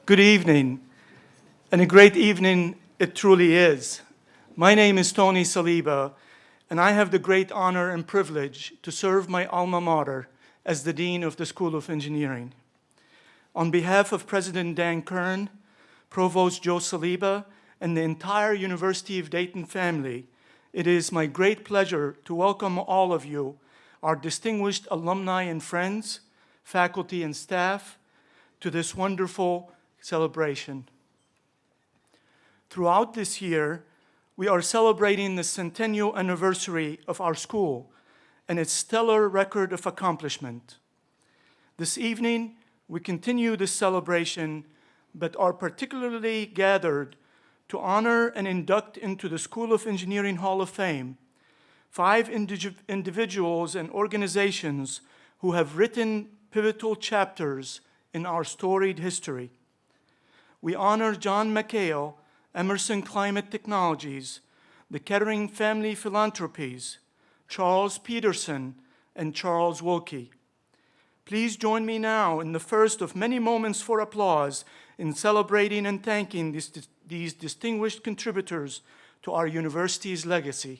Good evening, and a great evening it truly is. My name is Tony Saliba, and I have the great honor and privilege to serve my alma mater as the Dean of the School of Engineering. On behalf of President Dan Curran, Provost Joe Saliba, and the entire University of Dayton family, it is my great pleasure to welcome all of you, our distinguished alumni and friends, faculty and staff, to this wonderful celebration. Throughout this year, we are celebrating the centennial anniversary of our school and its stellar record of accomplishment. This evening, we continue this celebration, but are particularly gathered to honor and induct into the School of Engineering Hall of Fame 5 individuals and organizations who have written pivotal chapters in our storied history. We honor John McHale, Emerson Climate Technologies, the Kettering Family Philanthropies, Charles Peterson, and Charles Wilkie. Please join me now in the first of many moments for applause in celebrating and thanking these distinguished contributors to our university's legacy.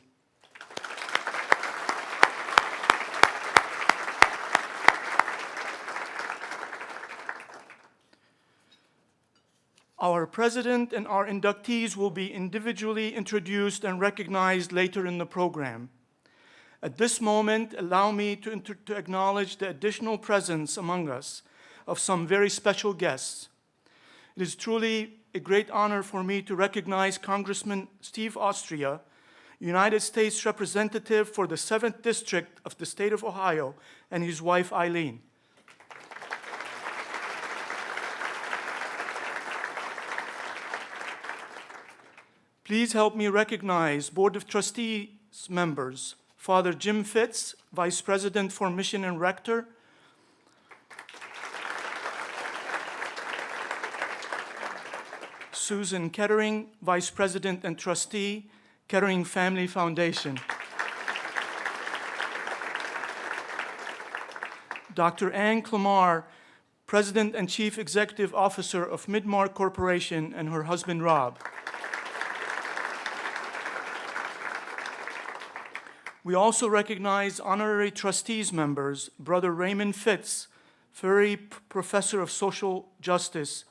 Our president and our inductees will be individually introduced and recognized later in the program. At this moment, allow me to acknowledge the additional presence among us of some very special guests. It is truly a great honor for me to recognize Congressman Steve Austria, United States Representative for the 7th District of the state of Ohio, and his wife Eileen. Please help me recognize Board of Trustees members, Father Jim Fitz, Vice President for Mission and Rector, Susan Kettering, Vice President and Trustee, Kettering Family Foundation, Dr. Ann Clamar, President and Chief Executive Officer of Midmark Corporation, and her husband Rob. We also recognize honorary trustees members, Brother Raymond Fitz, Ferree Professor of Social Justice,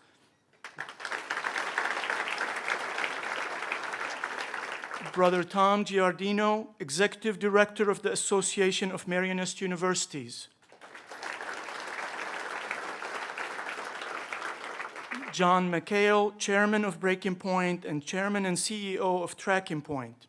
Brother Tom Giardino, Executive Director of the Association of Marianist Universities, John McHale, Chairman of Breaking Point and Chairman and CEO of Tracking Point,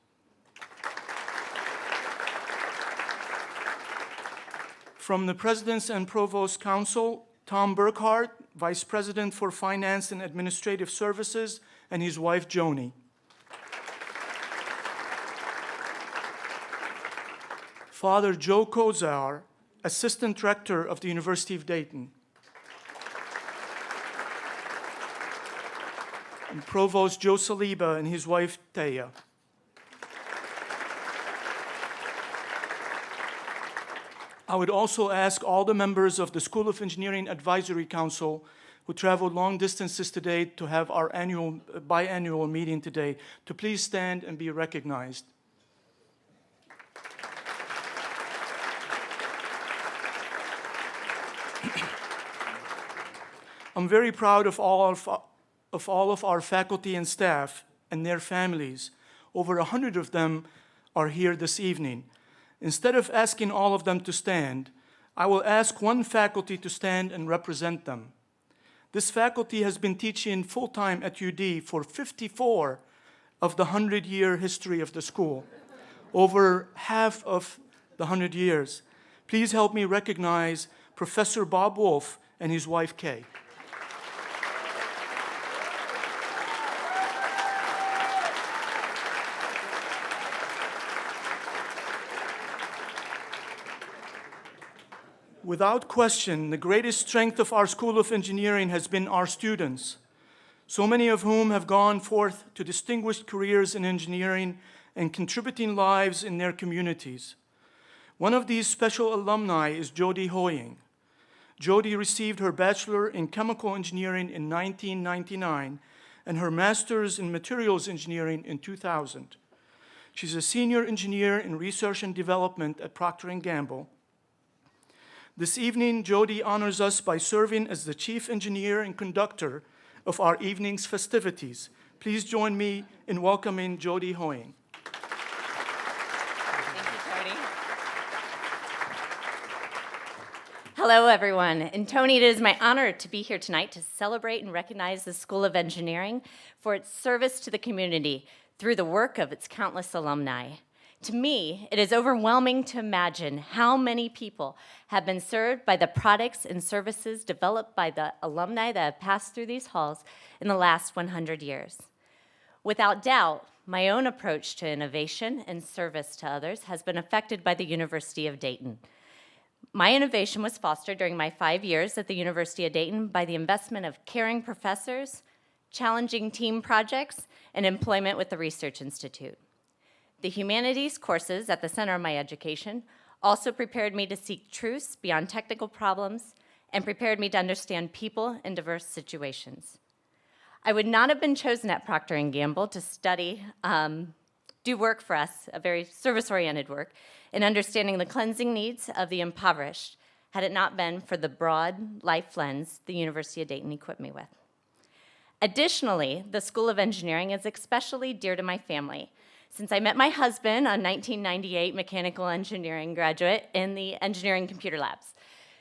from the President's and Provost's Council, Tom Burkhart, Vice President for Finance and Administrative Services, and his wife, Joni. Father Joe Kozar, Assistant Rector of the University of Dayton. And Provost Joe Saliba and his wife, Taya. I would also ask all the members of the School of Engineering Advisory Council who traveled long distances today to have our biannual meeting today to please stand and be recognized. I'm very proud of all of our faculty and staff and their families. Over 100 of them are here this evening. Instead of asking all of them to stand, I will ask one faculty to stand and represent them. This faculty has been teaching full-time at UD for 54 of the 100-year history of the school, over half of the 100 years. Please help me recognize Professor Bob Wolf and his wife, Kay. Without question, the greatest strength of our School of Engineering has been our students, so many of whom have gone forth to distinguished careers in engineering and contributing lives in their communities. One of these special alumni is Jody Hoying. Jody received her bachelor in chemical engineering in 1999 and her master's in materials engineering in 2000. She's a senior engineer in research and development at Procter & Gamble. This evening, Jody honors us by serving as the chief engineer and conductor of our evening's festivities. Please join me in welcoming Jody Hoying. Hello, everyone. And Tony, it is my honor to be here tonight to celebrate and recognize the School of Engineering for its service to the community through the work of its countless alumni. To me, it is overwhelming to imagine how many people have been served by the products and services developed by the alumni that have passed through these halls in the last 100 years. Without doubt, my own approach to innovation and service to others has been affected by the University of Dayton. My innovation was fostered during my 5 years at the University of Dayton by the investment of caring professors, challenging team projects, and employment with the Research Institute. The humanities courses at the center of my education also prepared me to seek truths beyond technical problems and prepared me to understand people in diverse situations. I would not have been chosen at Procter & Gamble to study, do work for us, a very service-oriented work, in understanding the cleansing needs of the impoverished, had it not been for the broad life lens the University of Dayton equipped me with. Additionally, the School of Engineering is especially dear to my family, since I met my husband, a 1998 mechanical engineering graduate, in the engineering computer labs.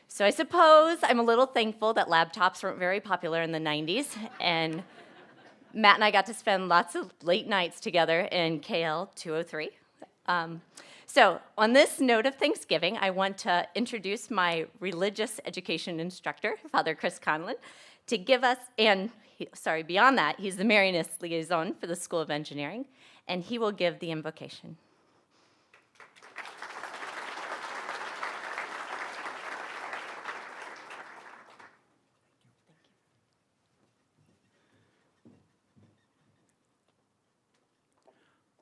So I suppose I'm a little thankful that laptops weren't very popular in the 90s, and Matt and I got to spend lots of late nights together in KL 203. So on this note of Thanksgiving, I want to introduce my religious education instructor, Father Chris Conlon, to give us, beyond that, he's the Marianist liaison for the School of Engineering, and he will give the invocation.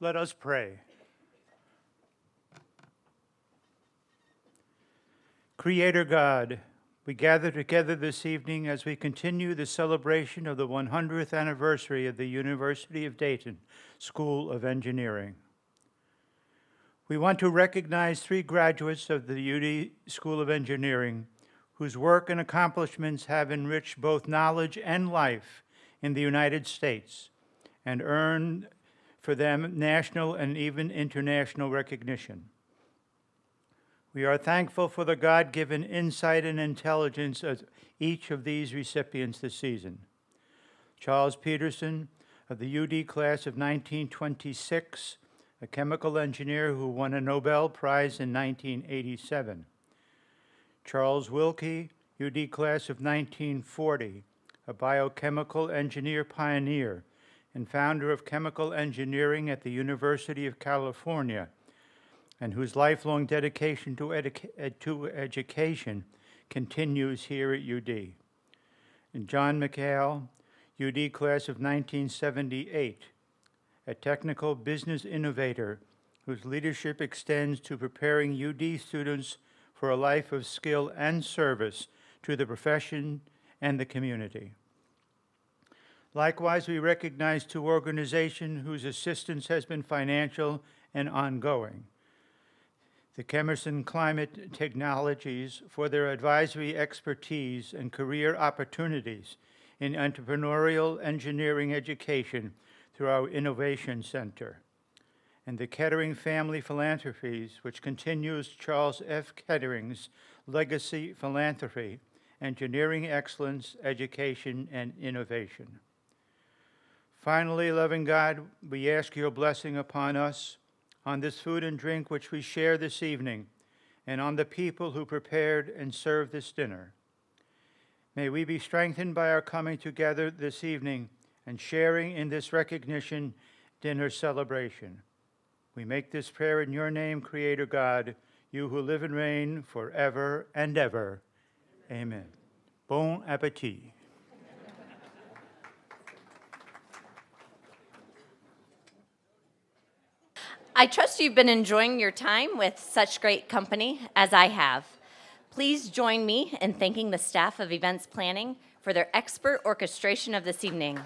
Let us pray. Creator God, we gather together this evening as we continue the celebration of the 100th anniversary of the University of Dayton School of Engineering. We want to recognize 3 graduates of the UD School of Engineering whose work and accomplishments have enriched both knowledge and life in the United States and earned for them national and even international recognition. We are thankful for the God-given insight and intelligence of each of these recipients this season. Charles Peterson of the UD class of 1926, a chemical engineer who won a Nobel Prize in 1987. Charles Wilkie, UD class of 1940, a biochemical engineer pioneer and founder of chemical engineering at the University of California, and whose lifelong dedication to education continues here at UD. And John McHale, UD class of 1978, a technical business innovator whose leadership extends to preparing UD students for a life of skill and service to the profession and the community. Likewise, we recognize 2 organizations whose assistance has been financial and ongoing. The Emerson Climate Technologies for their advisory expertise and career opportunities in entrepreneurial engineering education through our Innovation Center. And the Kettering Family Philanthropies, which continues Charles F. Kettering's legacy philanthropy, engineering excellence, education, and innovation. Finally, loving God, we ask your blessing upon us, on this food and drink which we share this evening, and on the people who prepared and served this dinner. May we be strengthened by our coming together this evening and sharing in this recognition dinner celebration. We make this prayer in your name, Creator God, you who live and reign forever and ever. Amen. Bon appetit. I trust you've been enjoying your time with such great company as I have. Please join me in thanking the staff of Events Planning for their expert orchestration of this evening.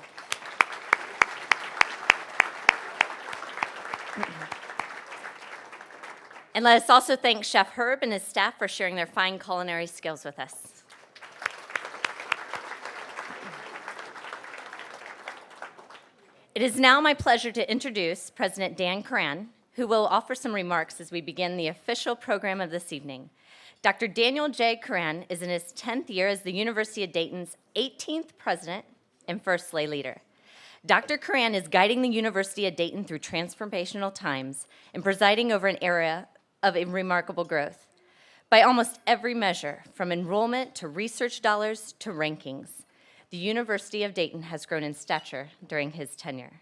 And let us also thank Chef Herb and his staff for sharing their fine culinary skills with us. It is now my pleasure to introduce President Dan Curran, who will offer some remarks as we begin the official program of this evening. Dr. Daniel J. Curran is in his 10th year as the University of Dayton's 18th president and first lay leader. Dr. Curran is guiding the University of Dayton through transformational times and presiding over an era of remarkable growth. By almost every measure, from enrollment to research dollars to rankings, the University of Dayton has grown in stature during his tenure.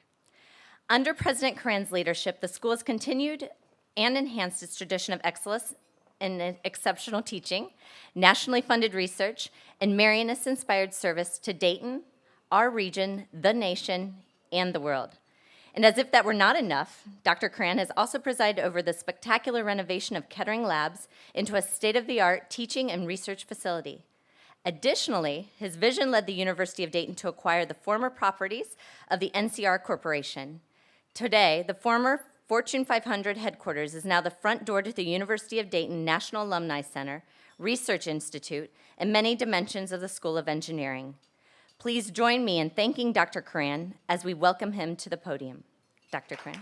Under President Curran's leadership, the school has continued and enhanced its tradition of excellence in exceptional teaching, nationally funded research, and Marianist-inspired service to Dayton, our region, the nation, and the world. And as if that were not enough, Dr. Curran has also presided over the spectacular renovation of Kettering Labs into a state-of-the-art teaching and research facility. Additionally, his vision led the University of Dayton to acquire the former properties of the NCR Corporation. Today, the former Fortune 500 headquarters is now the front door to the University of Dayton National Alumni Center, Research Institute, and many dimensions of the School of Engineering. Please join me in thanking Dr. Curran as we welcome him to the podium. Dr. Curran.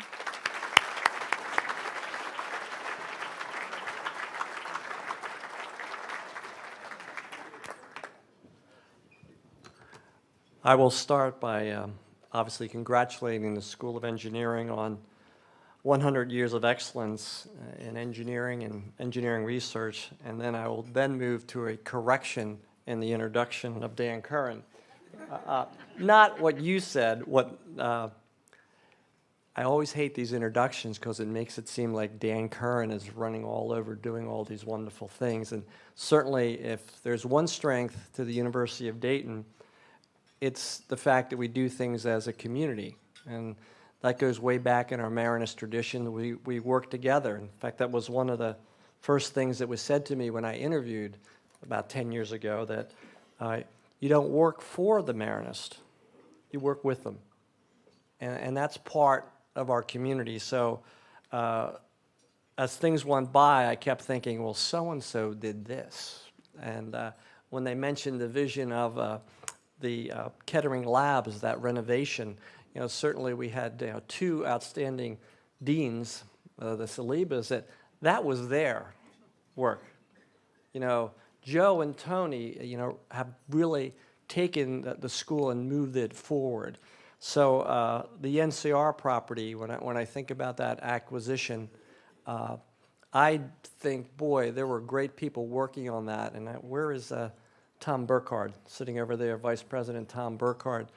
I will start by obviously congratulating the School of Engineering on 100 years of excellence in engineering and engineering research, and then I will then move to a correction in the introduction of Dan Curran. Not what you said, I always hate these introductions because it makes it seem like Dan Curran is running all over doing all these wonderful things, and certainly if there's one strength to the University of Dayton, it's the fact that we do things as a community, and that goes way back in our Marianist tradition. We work together. In fact, that was one of the first things that was said to me when I interviewed about 10 years ago, that you don't work for the Marianist, you work with them. And that's part of our community. So as things went by, I kept thinking, well, so-and-so did this. And when they mentioned the vision of the Kettering Labs, that renovation, certainly we had two outstanding deans, the Salibas, that was their work. Joe and Tony, have really taken the school and moved it forward. So the NCR property, when I think about that acquisition, I think, boy, there were great people working on that. And where is Tom Burkhardt, sitting over there, Vice President Tom Burkhardt?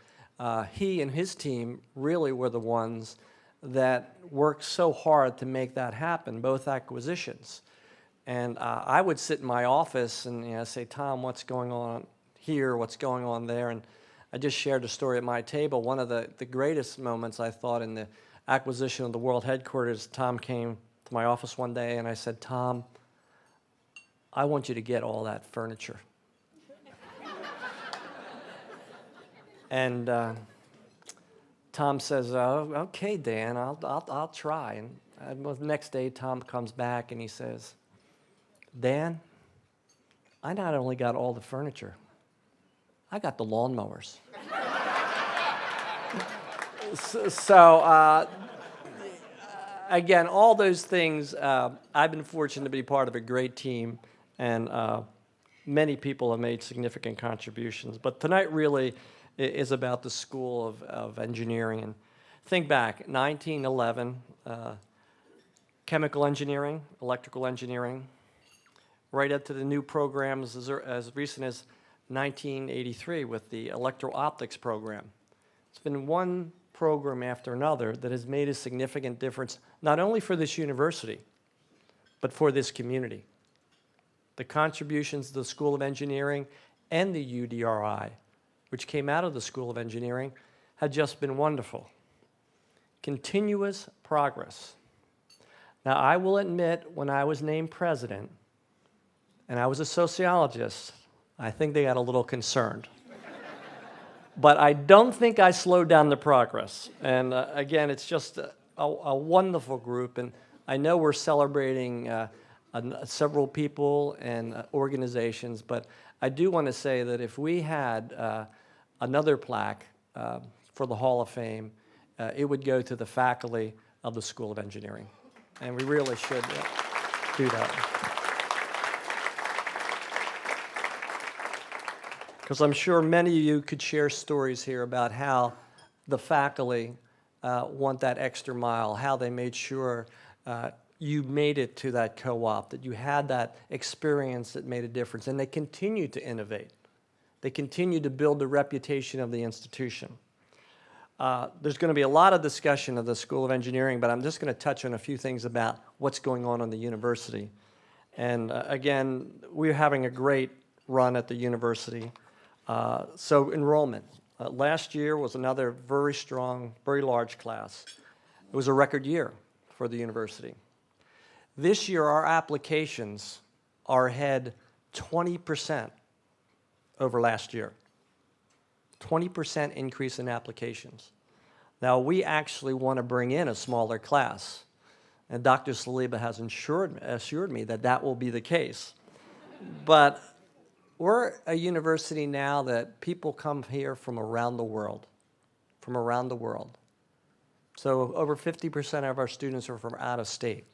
He and his team really were the ones that worked so hard to make that happen, both acquisitions. And I would sit in my office and say, Tom, what's going on here? What's going on there? And I just shared a story at my table. One of the greatest moments, I thought, in the acquisition of the world headquarters, Tom came to my office one day and I said, Tom, I want you to get all that furniture. And Tom says, oh, okay, Dan, I'll try. And the next day, Tom comes back and he says, Dan, I not only got all the furniture, I got the lawnmowers. So again, all those things, I've been fortunate to be part of a great team, and many people have made significant contributions. But tonight really is about the School of Engineering. And think back, 1911, chemical engineering, electrical engineering, right up to the new programs as recent as 1983 with the electro-optics program. It's been one program after another that has made a significant difference, not only for this university, but for this community. The contributions to the School of Engineering and the UDRI, which came out of the School of Engineering, had just been wonderful. Continuous progress. Now, I will admit, when I was named president, and I was a sociologist, I think they got a little concerned. But I don't think I slowed down the progress. And again, it's just a wonderful group, and I know we're celebrating several people and organizations, but I do want to say that if we had another plaque for the Hall of Fame, it would go to the faculty of the School of Engineering. And we really should do that. Because I'm sure many of you could share stories here about how the faculty want that extra mile, how they made sure you made it to that co-op, that you had that experience that made a difference, and they continue to innovate. They continue to build the reputation of the institution. There's going to be a lot of discussion of the School of Engineering, but I'm just going to touch on a few things about what's going on in the university. And again, we're having a great run at the university. So enrollment. Last year was another very strong, very large class. It was a record year for the university. This year, our applications are ahead 20% over last year. 20% increase in applications. Now, we actually want to bring in a smaller class, and Dr. Saliba has assured me that that will be the case. But we're a university now that people come here from around the world, So over 50% of our students are from out of state.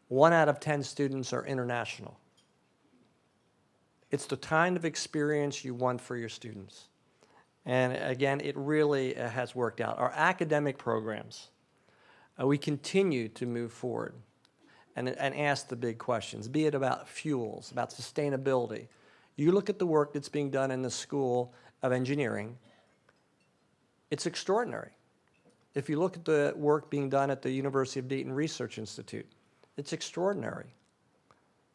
1 out of 10 students are international. It's the kind of experience you want for your students. And again, it really has worked out. Our academic programs, we continue to move forward and ask the big questions, be it about fuels, about sustainability. You look at the work that's being done in the School of Engineering, it's extraordinary. If you look at the work being done at the University of Dayton Research Institute, it's extraordinary.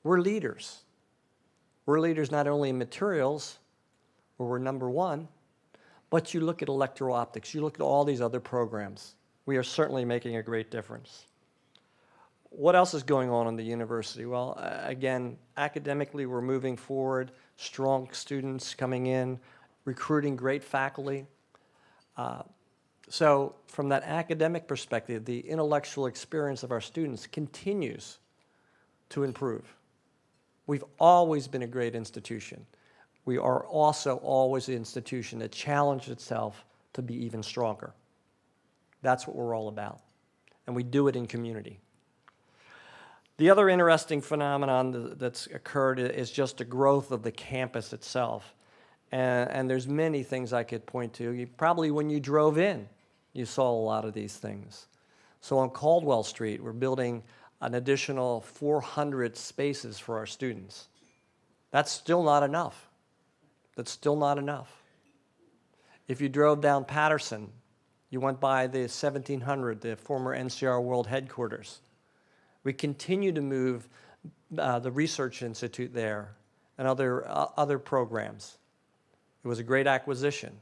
We're leaders. We're leaders not only in materials, where we're number 1, but you look at electro-optics, you look at all these other programs. We are certainly making a great difference. What else is going on in the university? Well, again, academically, we're moving forward, strong students coming in, recruiting great faculty. So from that academic perspective, the intellectual experience of our students continues to improve. We've always been a great institution. We are also always an institution that challenged itself to be even stronger. That's what we're all about. And we do it in community. The other interesting phenomenon that's occurred is just the growth of the campus itself. And there's many things I could point to. Probably when you drove in, you saw a lot of these things. So on Caldwell Street, we're building an additional 400 spaces for our students. That's still not enough. That's still not enough. If you drove down Patterson, you went by the 1700, the former NCR World Headquarters. We continue to move the Research Institute there and other programs. It was a great acquisition.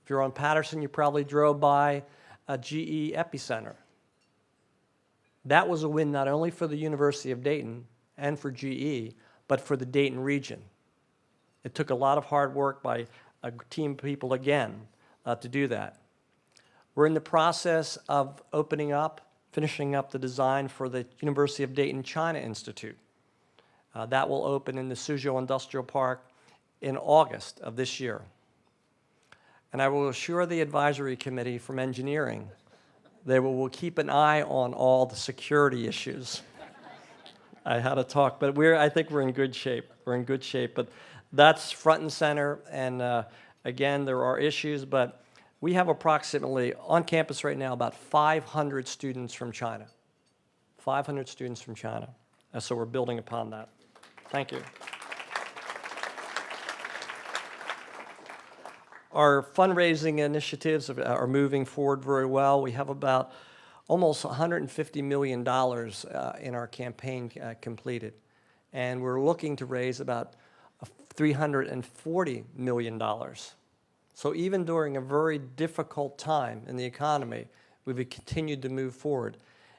If you're on Patterson, you probably drove by a GE Epicenter. That was a win not only for the University of Dayton and for GE, but for the Dayton region. It took a lot of hard work by a team of people again to do that. We're in the process of finishing up the design for the University of Dayton China Institute. That will open in the Suzhou Industrial Park in August of this year. And I will assure the advisory committee from engineering that we will keep an eye on all the security issues. I had a talk, but I think we're in good shape. We're in good shape, but that's front and center. And again, there are issues, but we have approximately on campus right now about 500 students from China. 500 students from China. And so we're building upon that. Thank you. Our fundraising initiatives are moving forward very well. We have about almost $150 million in our campaign completed. And we're looking to raise about $340 million. So even during a very difficult time in the economy, we've continued to move forward.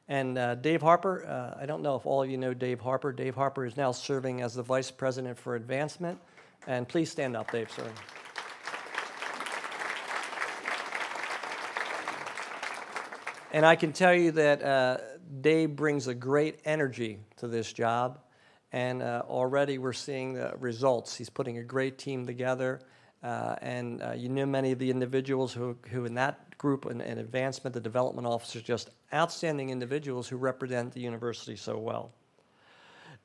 And Dave Harper, I don't know if all of you know Dave Harper. Dave Harper is now serving as the Vice President for Advancement. And please stand up, Dave, sir. And I can tell you that Dave brings a great energy to this job. And already we're seeing the results. He's putting a great team together. You know many of the individuals who in that group in advancement, the development officers, just outstanding individuals who represent the university so well.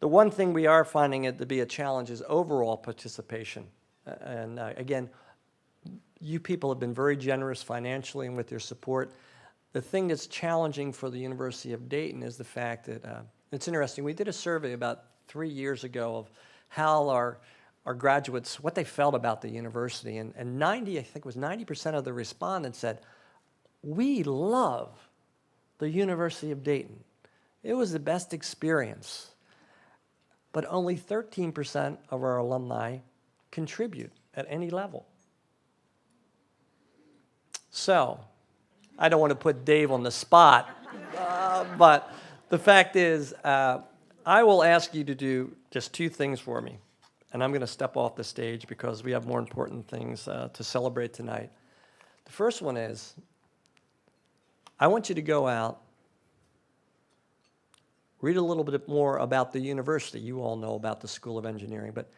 The one thing we are finding it to be a challenge is overall participation. Again, you people have been very generous financially and with your support. The thing that's challenging for the University of Dayton is the fact that, it's interesting, we did a survey about 3 years ago of how our graduates, what they felt about the university, and 90% of the respondents said, we love the University of Dayton. It was the best experience. But only 13% of our alumni contribute at any level. So, I don't want to put Dave on the spot, but the fact is, I will ask you to do just 2 things for me. And I'm going to step off the stage because we have more important things to celebrate tonight. The first one is, I want you to go out, read a little bit more about the university. You all know about the School of Engineering, but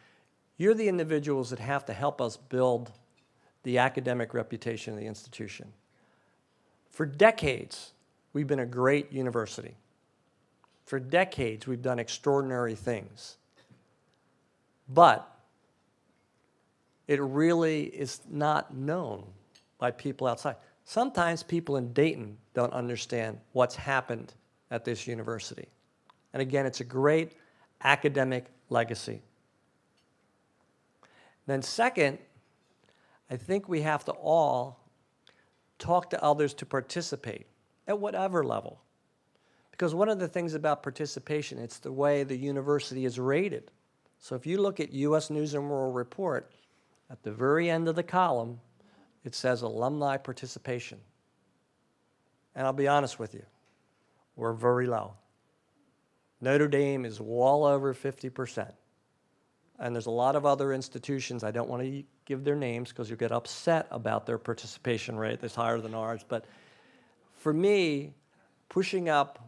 you're the individuals that have to help us build the academic reputation of the institution. For decades, we've been a great university. For decades, we've done extraordinary things. But it really is not known by people outside. Sometimes people in Dayton don't understand what's happened at this university. And again, it's a great academic legacy. Then second, I think we have to all talk to others to participate at whatever level. Because one of the things about participation, it's the way the university is rated. So if you look at U.S. News and World Report, at the very end of the column, it says alumni participation. And I'll be honest with you, we're very low. Notre Dame is well over 50%. And there's a lot of other institutions, I don't want to give their names because you'll get upset about their participation rate that's higher than ours. But for me, pushing up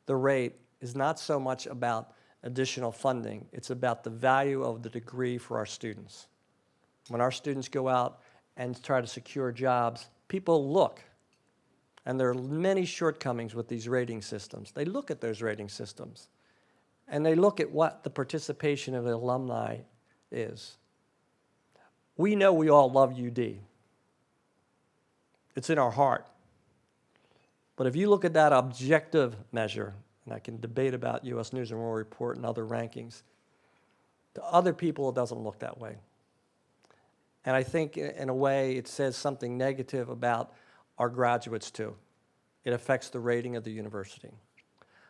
the rate is not so much about additional funding. It's about the value of the degree for our students. When our students go out and try to secure jobs, people look. And there are many shortcomings with these rating systems. They look at those rating systems. And they look at what the participation of the alumni is. We know we all love UD. It's in our heart. But if you look at that objective measure, and I can debate about U.S. News and World Report and other rankings, to other people it doesn't look that way. And I think in a way it says something negative about our graduates too. It affects the rating of the university.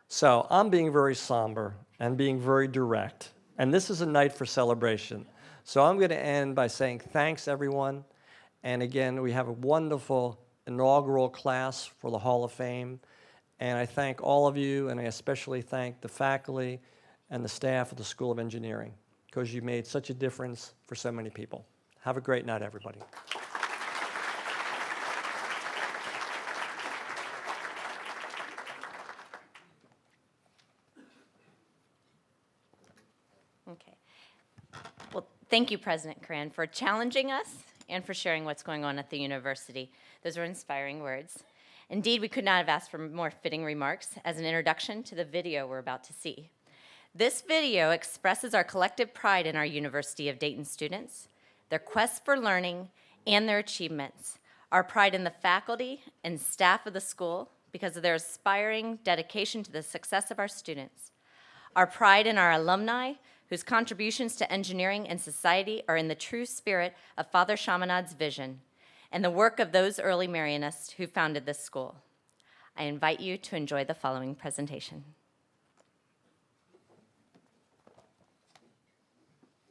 So I'm being very somber and being very direct. And this is a night for celebration. So I'm going to end by saying thanks, everyone. And again, we have a wonderful inaugural class for the Hall of Fame. And I thank all of you, and I especially thank the faculty and the staff of the School of Engineering, because you made such a difference for so many people. Have a great night, everybody. Okay. Well, thank you, President Curran, for challenging us and for sharing what's going on at the university. Those were inspiring words. Indeed, we could not have asked for more fitting remarks as an introduction to the video we're about to see. This video expresses our collective pride in our University of Dayton students, their quest for learning, and their achievements, our pride in the faculty and staff of the school because of their aspiring dedication to the success of our students, our pride in our alumni whose contributions to engineering and society are in the true spirit of Father Chaminade's vision, and the work of those early Marianists who founded this school. I invite you to enjoy the following presentation.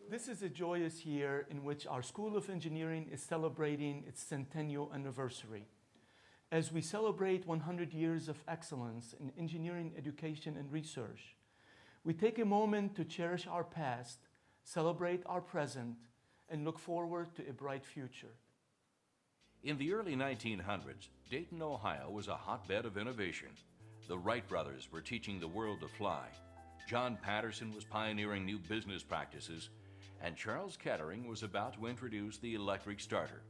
This is a joyous year in which our School of Engineering is celebrating its centennial anniversary. As we celebrate 100 years of excellence in engineering education and research, we take a moment to cherish our past, celebrate our present, and look forward to a bright future. In the early 1900s, Dayton, Ohio was a hotbed of innovation. The Wright brothers were teaching the world to fly. John Patterson was pioneering new business practices, and Charles Kettering was about to introduce the electric starter.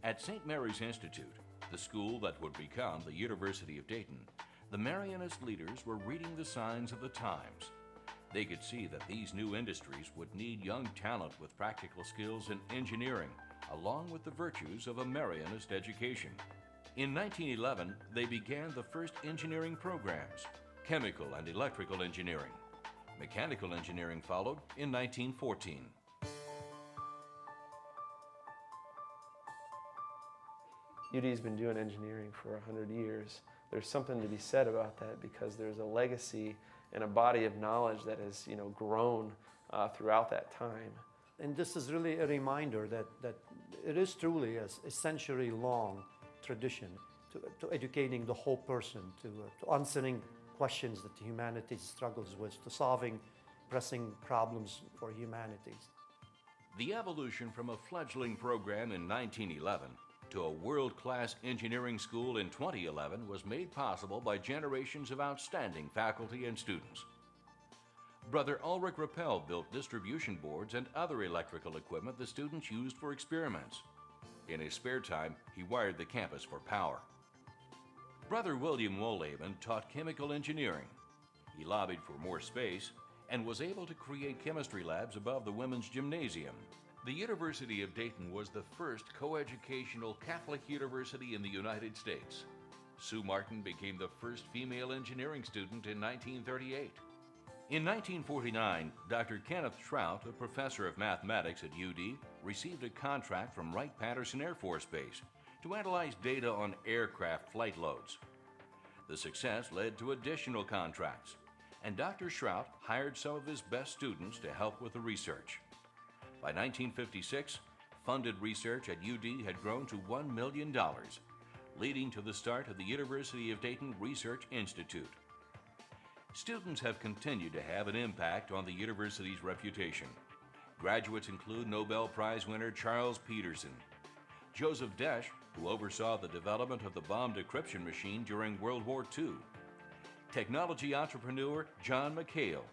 At St. Mary's Institute, the school that would become the University of Dayton, the Marianist leaders were reading the signs of the times. They could see that these new industries would need young talent with practical skills in engineering, along with the virtues of a Marianist education. In 1911, they began the first engineering programs, chemical and electrical engineering. Mechanical engineering followed in 1914. UD's been doing engineering for 100 years. There's something to be said about that because there's a legacy and a body of knowledge that has, grown throughout that time. And this is really a reminder that it is truly a century-long tradition to educating the whole person, to answering questions that humanity struggles with, to solving pressing problems for humanity. The evolution from a fledgling program in 1911 to a world-class engineering school in 2011 was made possible by generations of outstanding faculty and students. Brother Ulrich Rappel built distribution boards and other electrical equipment the students used for experiments. In his spare time, he wired the campus for power. Brother William Wohleben taught chemical engineering. He lobbied for more space and was able to create chemistry labs above the women's gymnasium. The University of Dayton was the first coeducational Catholic university in the United States. Sue Martin became the first female engineering student in 1938. In 1949, Dr. Kenneth Trout, a professor of mathematics at UD, received a contract from Wright-Patterson Air Force Base to analyze data on aircraft flight loads. The success led to additional contracts, and Dr. Trout hired some of his best students to help with the research. By 1956, funded research at UD had grown to $1 million, leading to the start of the University of Dayton Research Institute. Students have continued to have an impact on the university's reputation. Graduates include Nobel Prize winner Charles Peterson, Joseph Desch, who oversaw the development of the bomb decryption machine during World War II, technology entrepreneur John McHale,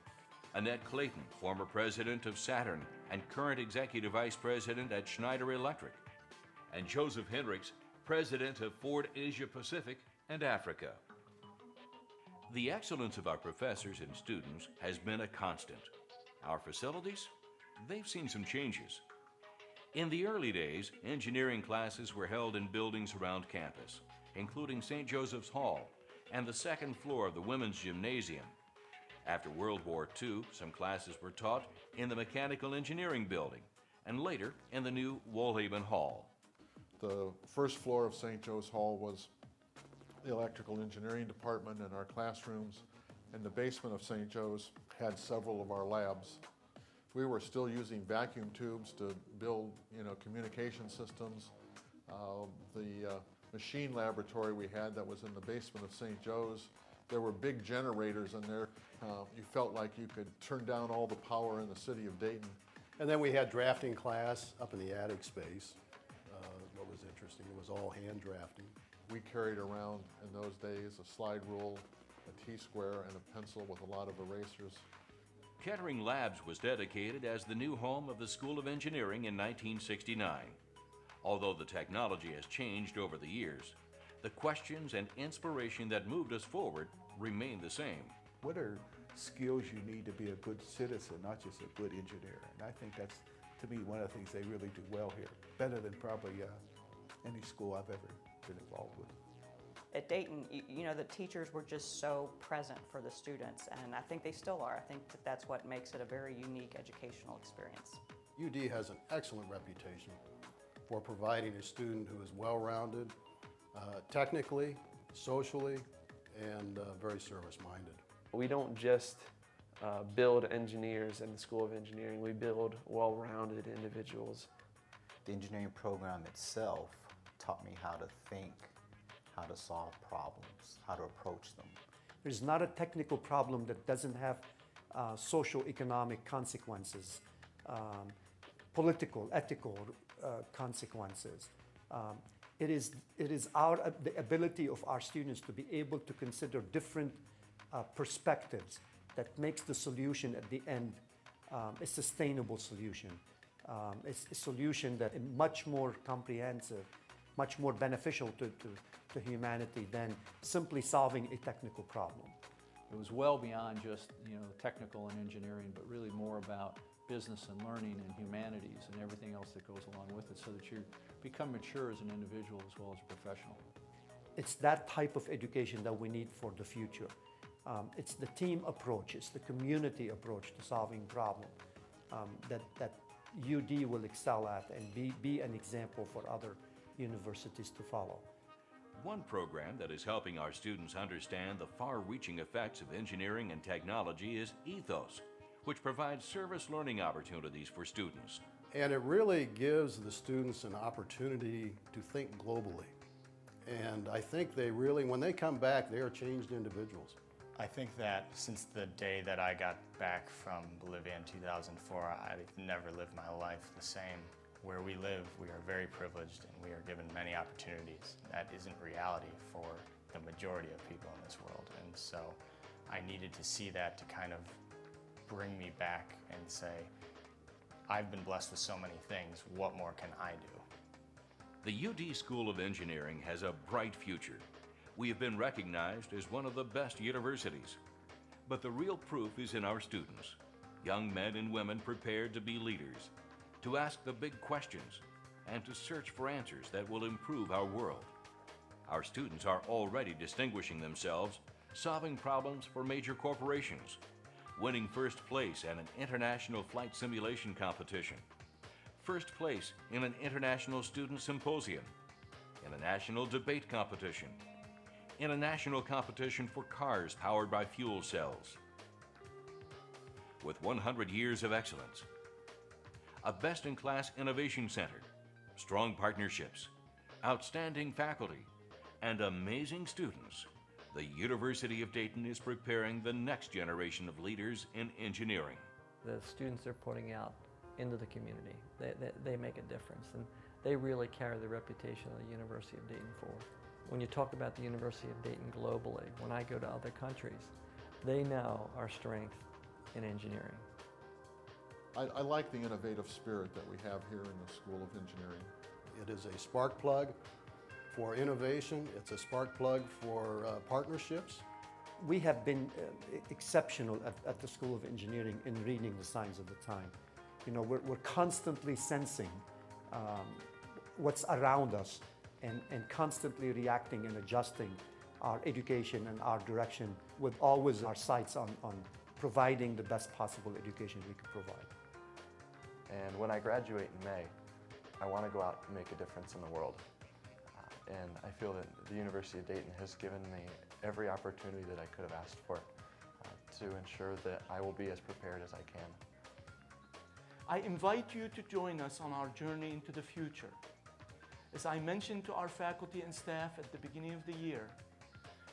Annette Clayton, former president of Saturn and current executive vice president at Schneider Electric, and Joseph Hendricks, president of Ford Asia Pacific and Africa. The excellence of our professors and students has been a constant. Our facilities, they've seen some changes. In the early days, engineering classes were held in buildings around campus, including St. Joseph's Hall and the second floor of the women's gymnasium. After World War II, some classes were taught in the Mechanical Engineering Building, and later in the new Wohleben Hall. The first floor of St. Joe's Hall was the Electrical Engineering Department and our classrooms, and the basement of St. Joe's had several of our labs. We were still using vacuum tubes to build, communication systems. The machine laboratory we had that was in the basement of St. Joe's, there were big generators in there. You felt like you could turn down all the power in the city of Dayton. And then we had drafting class up in the attic space. What was interesting, it was all hand drafting. We carried around in those days a slide rule, a T-square, and a pencil with a lot of erasers. Kettering Labs was dedicated as the new home of the School of Engineering in 1969. Although the technology has changed over the years, the questions and inspiration that moved us forward remain the same. What are skills you need to be a good citizen, not just a good engineer? And I think that's, to me, one of the things they really do well here, better than probably any school I've ever been involved with. At Dayton, the teachers were just so present for the students, and I think they still are. I think that's what makes it a very unique educational experience. UD has an excellent reputation for providing a student who is well-rounded, technically, socially, and very service-minded. We don't just build engineers in the School of Engineering, we build well-rounded individuals. The engineering program itself taught me how to think, how to solve problems, how to approach them. There's not a technical problem that doesn't have socio-economic consequences, political, ethical consequences. It is the ability of our students to be able to consider different perspectives that makes the solution at the end a sustainable solution. It's a solution that is much more comprehensive, much more beneficial to humanity than simply solving a technical problem. It was well beyond just technical and engineering, but really more about business and learning and humanities and everything else that goes along with it, so that you become mature as an individual as well as a professional. It's that type of education that we need for the future. It's the team approach, it's the community approach to solving problems that UD will excel at and be an example for other universities to follow. One program that is helping our students understand the far-reaching effects of engineering and technology is Ethos, which provides service learning opportunities for students. And it really gives the students an opportunity to think globally. And I think they really, when they come back, they are changed individuals. I think that since the day that I got back from Bolivia in 2004, I've never lived my life the same. Where we live, we are very privileged and we are given many opportunities. That isn't reality for the majority of people in this world. And so I needed to see that to kind of bring me back and say, I've been blessed with so many things, what more can I do? The UD School of Engineering has a bright future. We have been recognized as one of the best universities. But the real proof is in our students, young men and women prepared to be leaders, to ask the big questions, and to search for answers that will improve our world. Our students are already distinguishing themselves, solving problems for major corporations, winning first place at an international flight simulation competition, first place in an international student symposium, in a national debate competition, in a national competition for cars powered by fuel cells. With 100 years of excellence, a best-in-class innovation center, strong partnerships, outstanding faculty, and amazing students, the University of Dayton is preparing the next generation of leaders in engineering. The students they're putting out into the community, they make a difference, and they really carry the reputation of the University of Dayton forward. When you talk about the University of Dayton globally, when I go to other countries, they know our strength in engineering. I like the innovative spirit that we have here in the School of Engineering. It is a spark plug for innovation. It's a spark plug for partnerships. We have been exceptional at the School of Engineering in reading the signs of the time. We're constantly sensing what's around us and constantly reacting and adjusting our education and our direction, with always our sights on providing the best possible education we can provide. And when I graduate in May, I want to go out and make a difference in the world. And I feel that the University of Dayton has given me every opportunity that I could have asked for to ensure that I will be as prepared as I can. I invite you to join us on our journey into the future. As I mentioned to our faculty and staff at the beginning of the year,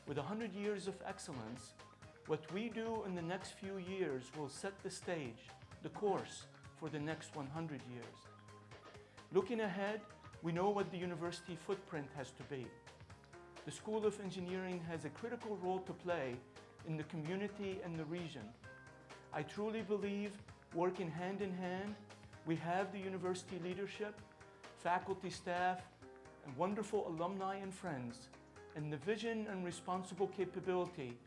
with 100 years of excellence, what we do in the next few years will set the stage, the course, for the next 100 years. Looking ahead, we know what the university footprint has to be. The School of Engineering has a critical role to play in the community and the region. I truly believe, working hand in hand, we have the university leadership, faculty, staff, and wonderful alumni and friends, and the vision and responsible capability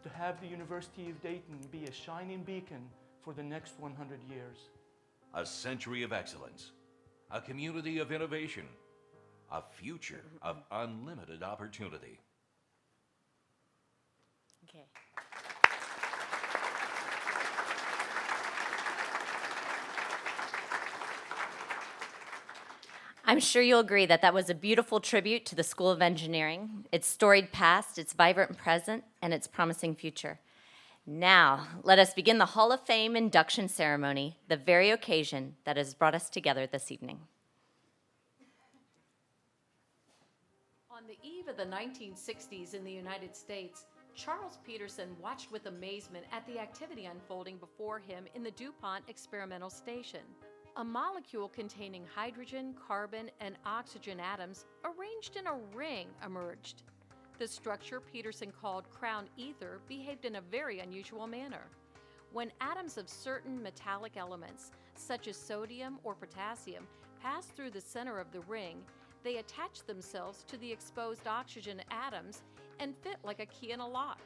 to have the University of Dayton be a shining beacon for the next 100 years. A century of excellence, a community of innovation, a future of unlimited opportunity. Okay. I'm sure you'll agree that that was a beautiful tribute to the School of Engineering, its storied past, its vibrant present, and its promising future. Now, let us begin the Hall of Fame induction ceremony, the very occasion that has brought us together this evening. On the eve of the 1960s in the United States, Charles Peterson watched with amazement at the activity unfolding before him in the DuPont experimental station. A molecule containing hydrogen, carbon, and oxygen atoms arranged in a ring emerged. The structure Peterson called crown ether behaved in a very unusual manner. When atoms of certain metallic elements, such as sodium or potassium, pass through the center of the ring, they attach themselves to the exposed oxygen atoms and fit like a key in a lock.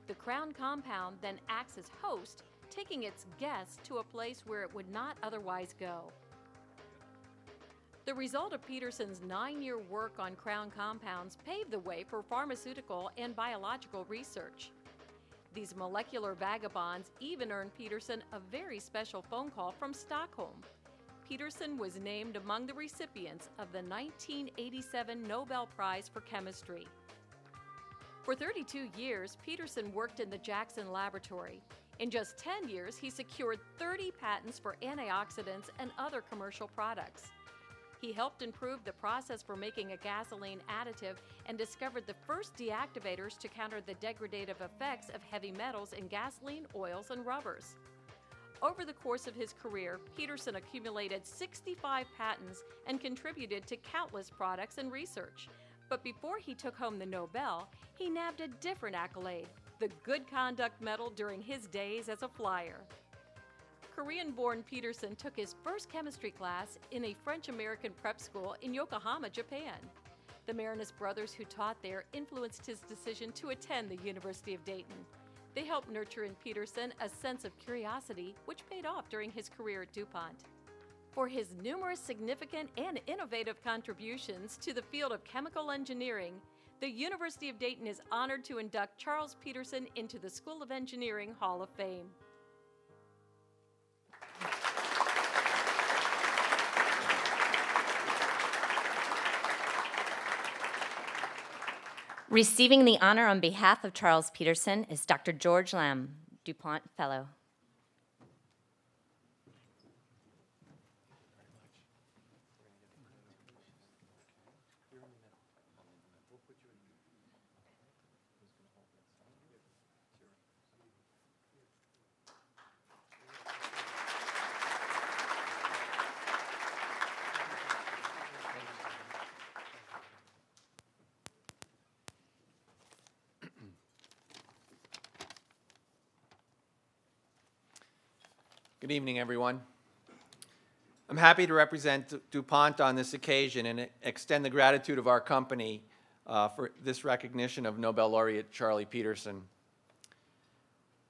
The crown compound then acts as host, taking its guest to a place where it would not otherwise go. The result of Peterson's 9-year work on crown compounds paved the way for pharmaceutical and biological research. These molecular vagabonds even earned Peterson a very special phone call from Stockholm. Peterson was named among the recipients of the 1987 Nobel Prize for Chemistry. For 32 years, Peterson worked in the Jackson Laboratory. In just 10 years, he secured 30 patents for antioxidants and other commercial products. He helped improve the process for making a gasoline additive and discovered the first deactivators to counter the degradative effects of heavy metals in gasoline, oils, and rubbers. Over the course of his career, Peterson accumulated 65 patents and contributed to countless products and research. But before he took home the Nobel, he nabbed a different accolade, the Good Conduct Medal during his days as a flyer. Korean-born Peterson took his first chemistry class in a French-American prep school in Yokohama, Japan. The Marinus brothers who taught there influenced his decision to attend the University of Dayton. They helped nurture in Peterson a sense of curiosity, which paid off during his career at DuPont. For his numerous significant and innovative contributions to the field of chemical engineering, the University of Dayton is honored to induct Charles Peterson into the School of Engineering Hall of Fame. Receiving the honor on behalf of Charles Peterson is Dr. George Lamb, DuPont Fellow. Good evening, everyone. I'm happy to represent DuPont on this occasion and extend the gratitude of our company for this recognition of Nobel laureate Charlie Peterson.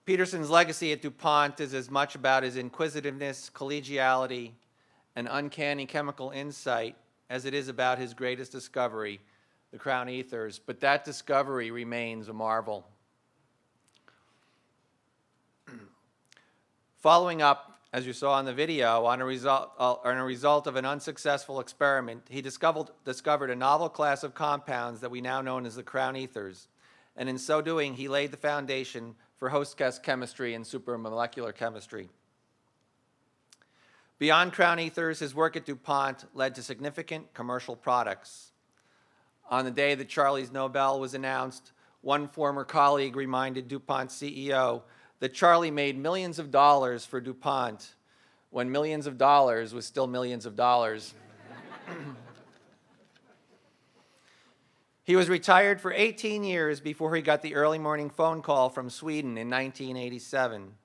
Peterson's legacy at DuPont is as much about his inquisitiveness, collegiality, and uncanny chemical insight as it is about his greatest discovery, the crown ethers, but that discovery remains a marvel. Following up, as you saw in the video, on a result of an unsuccessful experiment, he discovered a novel class of compounds that we now know as the crown ethers, and in so doing, he laid the foundation for host-guest chemistry and supramolecular chemistry. Beyond crown ethers, his work at DuPont led to significant commercial products. On the day that Charlie's Nobel was announced, one former colleague reminded DuPont's CEO that Charlie made millions of dollars for DuPont when millions of dollars was still millions of dollars. He was retired for 18 years before he got the early morning phone call from Sweden in 1987.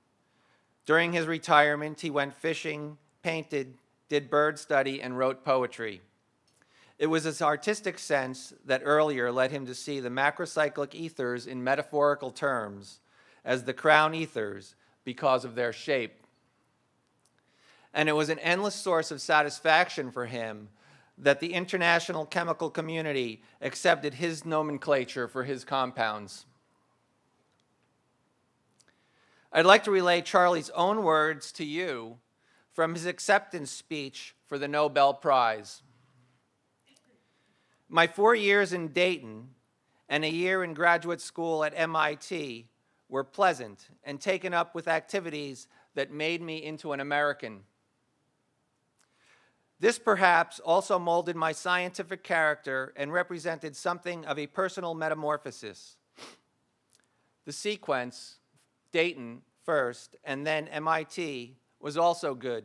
During his retirement, he went fishing, painted, did bird study, and wrote poetry. It was his artistic sense that earlier led him to see the macrocyclic ethers in metaphorical terms as the crown ethers because of their shape. And it was an endless source of satisfaction for him that the international chemical community accepted his nomenclature for his compounds. I'd like to relay Charlie's own words to you from his acceptance speech for the Nobel Prize. My 4 years in Dayton and a year in graduate school at MIT were pleasant and taken up with activities that made me into an American. This perhaps also molded my scientific character and represented something of a personal metamorphosis. The sequence, Dayton first and then MIT, was also good,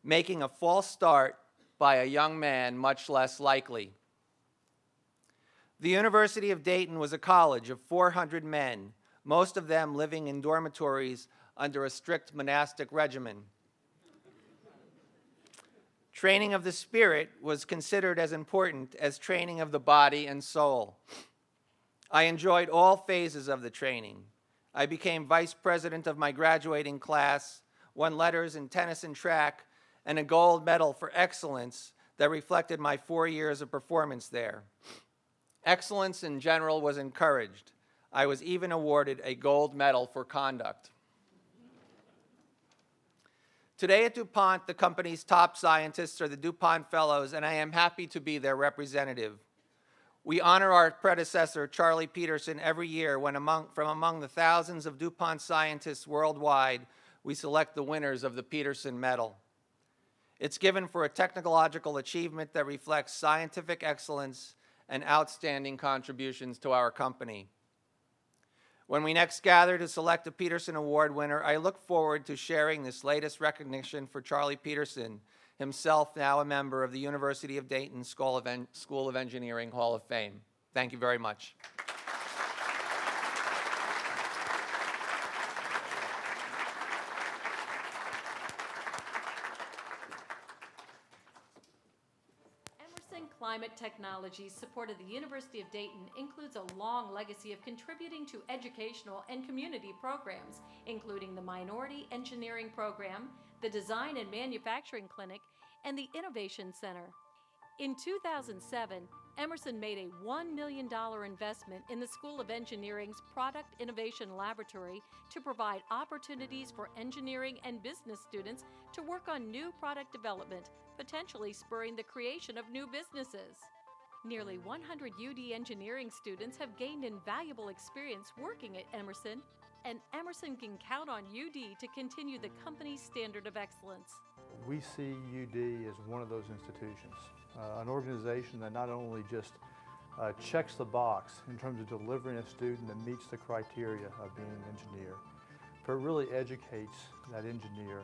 making a false start by a young man much less likely. The University of Dayton was a college of 400 men, most of them living in dormitories under a strict monastic regimen. Training of the spirit was considered as important as training of the body and soul. I enjoyed all phases of the training. I became vice president of my graduating class, won letters in tennis and track, and a gold medal for excellence that reflected my 4 years of performance there. Excellence in general was encouraged. I was even awarded a gold medal for conduct. Today at DuPont, the company's top scientists are the DuPont Fellows, and I am happy to be their representative. We honor our predecessor, Charlie Peterson, every year when from among the thousands of DuPont scientists worldwide, we select the winners of the Peterson Medal. It's given for a technological achievement that reflects scientific excellence and outstanding contributions to our company. When we next gather to select a Peterson Award winner, I look forward to sharing this latest recognition for Charlie Peterson, himself now a member of the University of Dayton School of Engineering Hall of Fame. Thank you very much. Climate Technologies support of the University of Dayton includes a long legacy of contributing to educational and community programs, including the Minority Engineering Program, the Design and Manufacturing Clinic, and the Innovation Center. In 2007, Emerson made a $1 million investment in the School of Engineering's Product Innovation Laboratory to provide opportunities for engineering and business students to work on new product development, potentially spurring the creation of new businesses. Nearly 100 UD engineering students have gained invaluable experience working at Emerson, and Emerson can count on UD to continue the company's standard of excellence. We see UD as one of those institutions, an organization that not only just checks the box in terms of delivering a student that meets the criteria of being an engineer, but really educates that engineer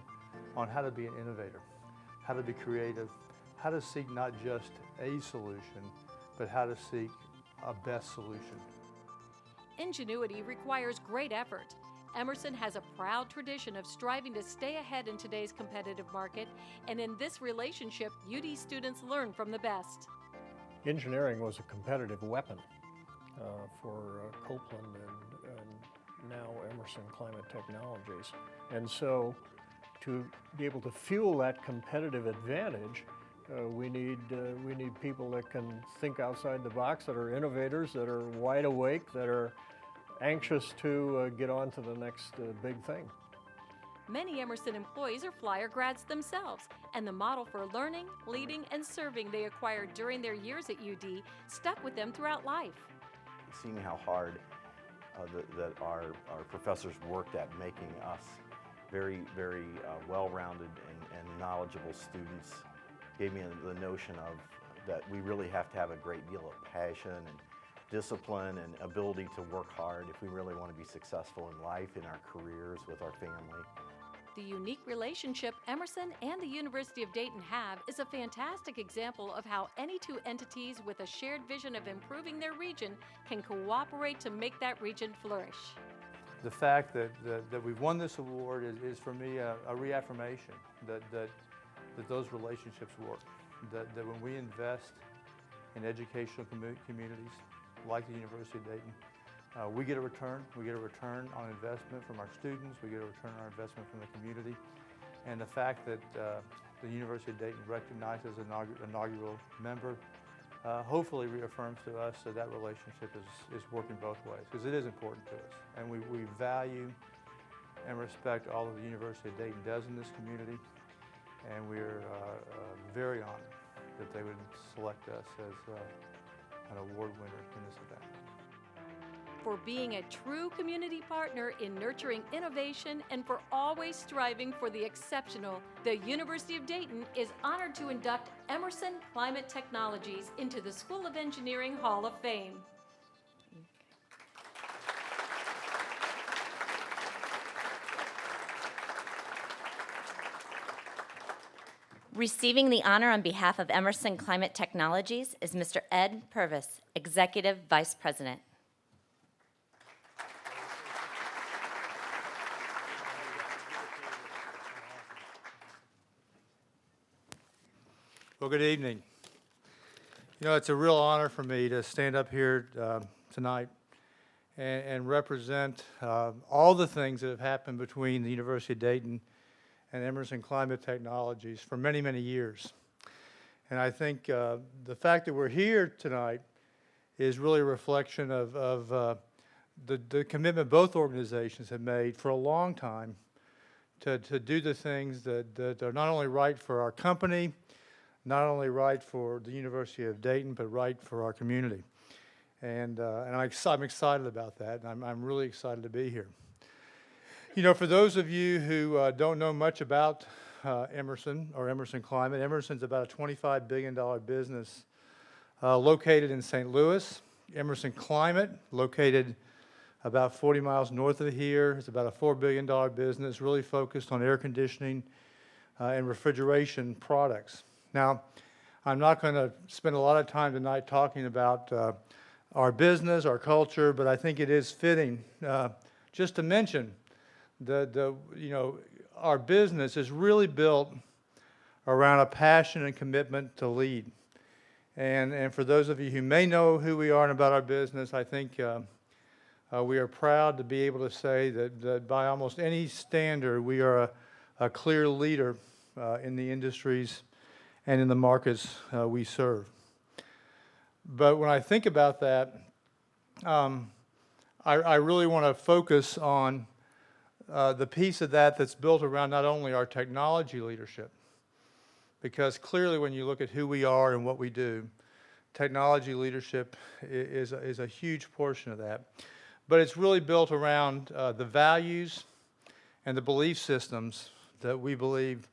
on how to be an innovator, how to be creative, how to seek not just a solution, but how to seek a best solution. Ingenuity requires great effort. Emerson has a proud tradition of striving to stay ahead in today's competitive market, and in this relationship, UD students learn from the best. Engineering was a competitive weapon for Copeland and now Emerson Climate Technologies. And so to be able to fuel that competitive advantage, we need people that can think outside the box, that are innovators, that are wide awake, that are anxious to get on to the next big thing. Many Emerson employees are flyer grads themselves, and the model for learning, leading, and serving they acquired during their years at UD stuck with them throughout life. Seeing how hard that our professors worked at making us very well-rounded and knowledgeable students gave me the notion of that we really have to have a great deal of passion and discipline and ability to work hard if we really want to be successful in life, in our careers, with our family. The unique relationship Emerson and the University of Dayton have is a fantastic example of how any two entities with a shared vision of improving their region can cooperate to make that region flourish. The fact that we've won this award is for me a reaffirmation that those relationships work, that when we invest in educational communities like the University of Dayton, we get a return. We get a return on investment from our students. We get a return on our investment from the community. And the fact that the University of Dayton recognizes an inaugural member hopefully reaffirms to us that that relationship is working both ways, because it is important to us. And we value and respect all that the University of Dayton does in this community. And we're very honored that they would select us as an award winner in this event. for being a true community partner in nurturing innovation and for always striving for the exceptional, the University of Dayton is honored to induct Emerson Climate Technologies into the School of Engineering Hall of Fame. Receiving the honor on behalf of Emerson Climate Technologies is Mr. Ed Purvis, Executive Vice President. Well, good evening. You know, it's a real honor for me to stand up here tonight and represent all the things that have happened between the University of Dayton and Emerson Climate Technologies for many, many years. And I think the fact that we're here tonight is really a reflection of the commitment both organizations have made for a long time to do the things that are not only right for our company, not only right for the University of Dayton, but right for our community. And I'm excited about that, and I'm really excited to be here. You know, for those of you who don't know much about Emerson or Emerson Climate, Emerson's about a $25 billion business located in St. Louis. Emerson Climate, located about 40 miles north of here, is about a $4 billion business, really focused on air conditioning and refrigeration products. Now, I'm not going to spend a lot of time tonight talking about our business, our culture, but I think it is fitting just to mention our business is really built around a passion and commitment to lead. And for those of you who may know who we are and about our business, I think we are proud to be able to say that by almost any standard, we are a clear leader in the industries and in the markets we serve. But when I think about that, I really want to focus on the piece of that that's built around not only our technology leadership, because clearly when you look at who we are and what we do, technology leadership is a huge portion of that. But it's really built around the values and the belief systems that we believe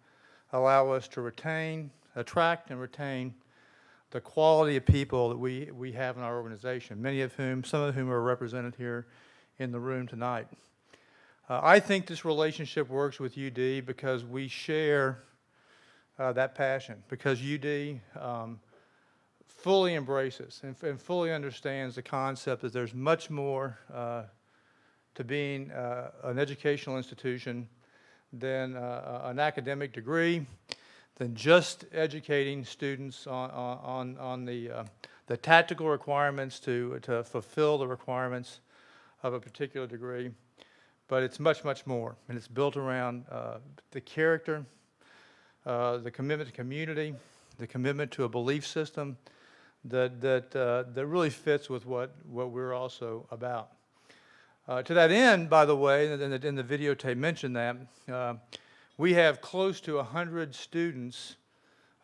allow us to attract and retain the quality of people that we have in our organization, some of whom are represented here in the room tonight. I think this relationship works with UD because we share that passion, because UD fully embraces and fully understands the concept that there's much more to being an educational institution than an academic degree, than just educating students on the tactical requirements to fulfill the requirements of a particular degree. But it's much, much more, and it's built around the character, the commitment to community, the commitment to a belief system that really fits with what we're also about. To that end, by the way, and the videotape mentioned that, we have close to 100 students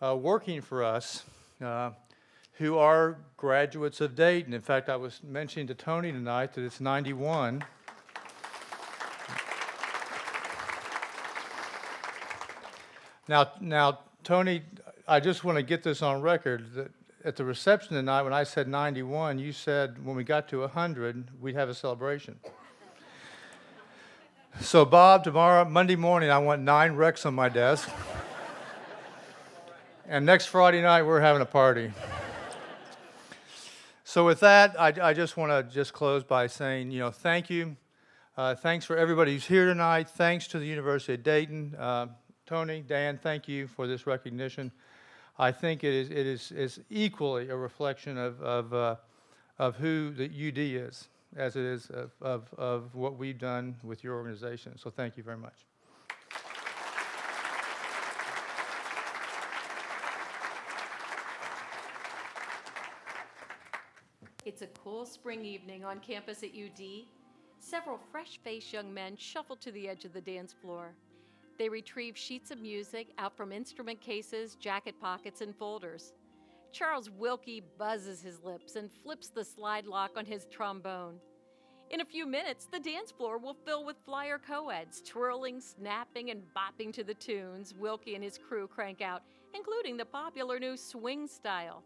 working for us who are graduates of Dayton. In fact, I was mentioning to Tony tonight that it's 91. Now, Tony, I just want to get this on record. That at the reception tonight, when I said 91, you said when we got to 100, we'd have a celebration. So, Bob, Monday morning, I want 9 recs on my desk. And next Friday night, we're having a party. So with that, I just want to close by saying, thank you. Thanks for everybody who's here tonight. Thanks to the University of Dayton. Tony, Dan, thank you for this recognition. I think it is equally a reflection of who the UD is, as it is of what we've done with your organization. So thank you very much. It's a cool spring evening on campus at UD. Several fresh-faced young men shuffle to the edge of the dance floor. They retrieve sheets of music out from instrument cases, jacket pockets, and folders. Charles Wilkie buzzes his lips and flips the slide lock on his trombone. In a few minutes, the dance floor will fill with flyer co-eds, twirling, snapping, and bopping to the tunes Wilkie and his crew crank out, including the popular new swing style.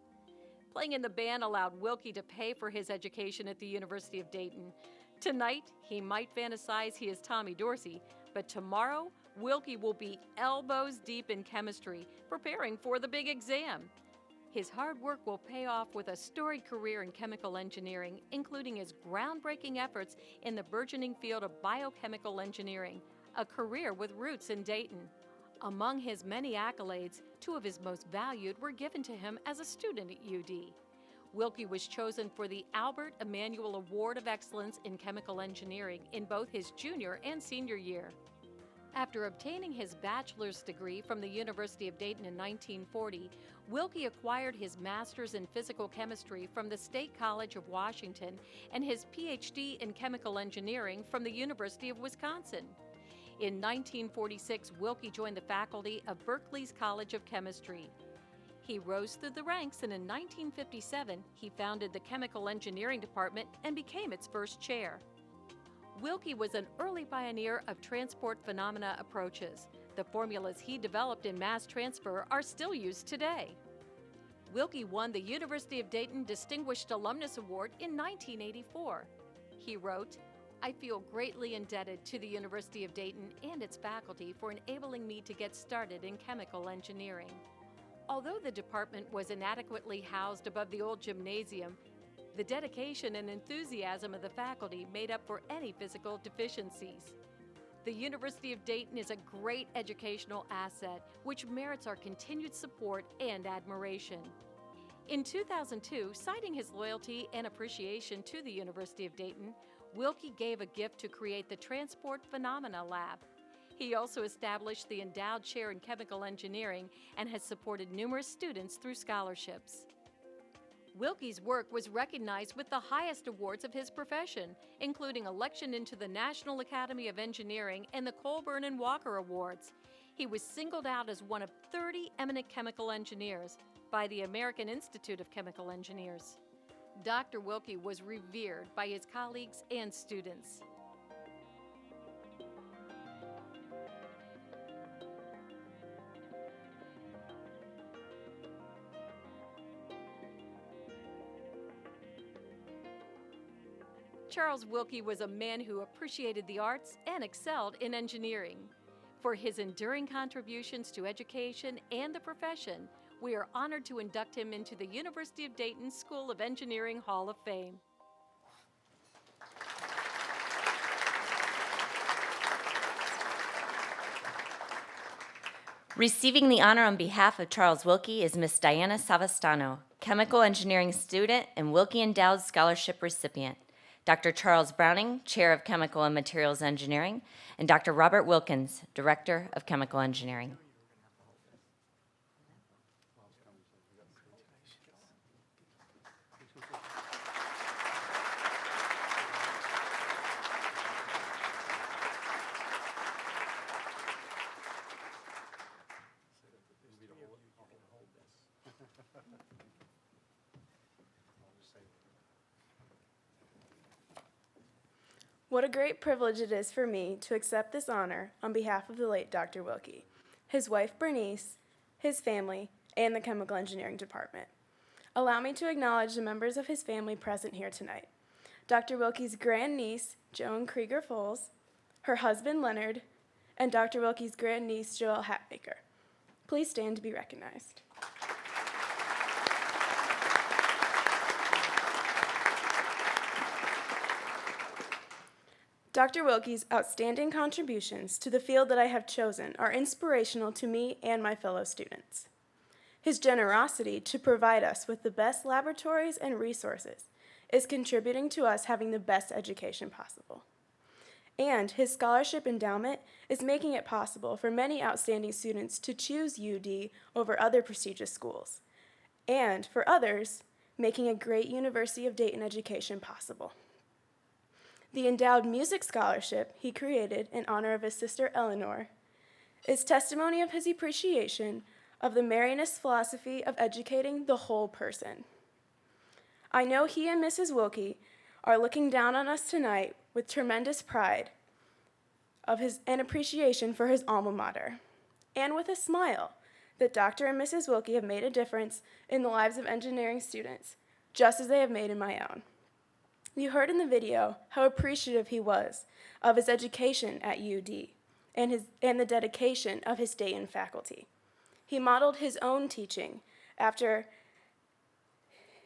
Playing in the band allowed Wilkie to pay for his education at the University of Dayton. Tonight, he might fantasize he is Tommy Dorsey, but tomorrow, Wilkie will be elbows deep in chemistry, preparing for the big exam. His hard work will pay off with a storied career in chemical engineering, including his groundbreaking efforts in the burgeoning field of biochemical engineering, a career with roots in Dayton. Among his many accolades, 2 of his most valued were given to him as a student at UD. Wilkie was chosen for the Albert Emanuel Award of Excellence in Chemical Engineering in both his junior and senior year. After obtaining his bachelor's degree from the University of Dayton in 1940, Wilkie acquired his master's in physical chemistry from the State College of Washington and his Ph.D. in chemical engineering from the University of Wisconsin. In 1946, Wilkie joined the faculty of Berkeley's College of Chemistry. He rose through the ranks, and in 1957, he founded the Chemical Engineering Department and became its first chair. Wilkie was an early pioneer of transport phenomena approaches. The formulas he developed in mass transfer are still used today. Wilkie won the University of Dayton Distinguished Alumnus Award in 1984. He wrote, "I feel greatly indebted to the University of Dayton and its faculty for enabling me to get started in chemical engineering." Although the department was inadequately housed above the old gymnasium, the dedication and enthusiasm of the faculty made up for any physical deficiencies. The University of Dayton is a great educational asset, which merits our continued support and admiration. In 2002, citing his loyalty and appreciation to the University of Dayton, Wilkie gave a gift to create the Transport Phenomena Lab. He also established the Endowed Chair in Chemical Engineering and has supported numerous students through scholarships. Wilkie's work was recognized with the highest awards of his profession, including election into the National Academy of Engineering and the Colburn and Walker Awards. He was singled out as one of 30 eminent chemical engineers by the American Institute of Chemical Engineers. Dr. Wilkie was revered by his colleagues and students. Charles Wilkie was a man who appreciated the arts and excelled in engineering. For his enduring contributions to education and the profession, we are honored to induct him into the University of Dayton School of Engineering Hall of Fame. Receiving the honor on behalf of Charles Wilkie is Miss Diana Savastano, chemical engineering student and Wilkie Endowed Scholarship recipient. Dr. Charles Browning, Chair of Chemical and Materials Engineering, and Dr. Robert Wilkins, Director of Chemical Engineering. What a great privilege it is for me to accept this honor on behalf of the late Dr. Wilkie, his wife Bernice, his family, and the Chemical Engineering Department. Allow me to acknowledge the members of his family present here tonight. Dr. Wilkie's grandniece, Joan Krieger-Foles, her husband Leonard, and Dr. Wilkie's grandniece, Joelle Hatmaker. Please stand to be recognized. Dr. Wilkie's outstanding contributions to the field that I have chosen are inspirational to me and my fellow students. His generosity to provide us with the best laboratories and resources is contributing to us having the best education possible. And his scholarship endowment is making it possible for many outstanding students to choose UD over other prestigious schools, and for others, making a great University of Dayton education possible. The endowed music scholarship he created in honor of his sister Eleanor is testimony of his appreciation of the Marianist philosophy of educating the whole person. I know he and Mrs. Wilkie are looking down on us tonight with tremendous pride and appreciation for his alma mater, and with a smile that Dr. and Mrs. Wilkie have made a difference in the lives of engineering students, just as they have made in my own. You heard in the video how appreciative he was of his education at UD and the dedication of his Dayton faculty. He modeled his own teaching after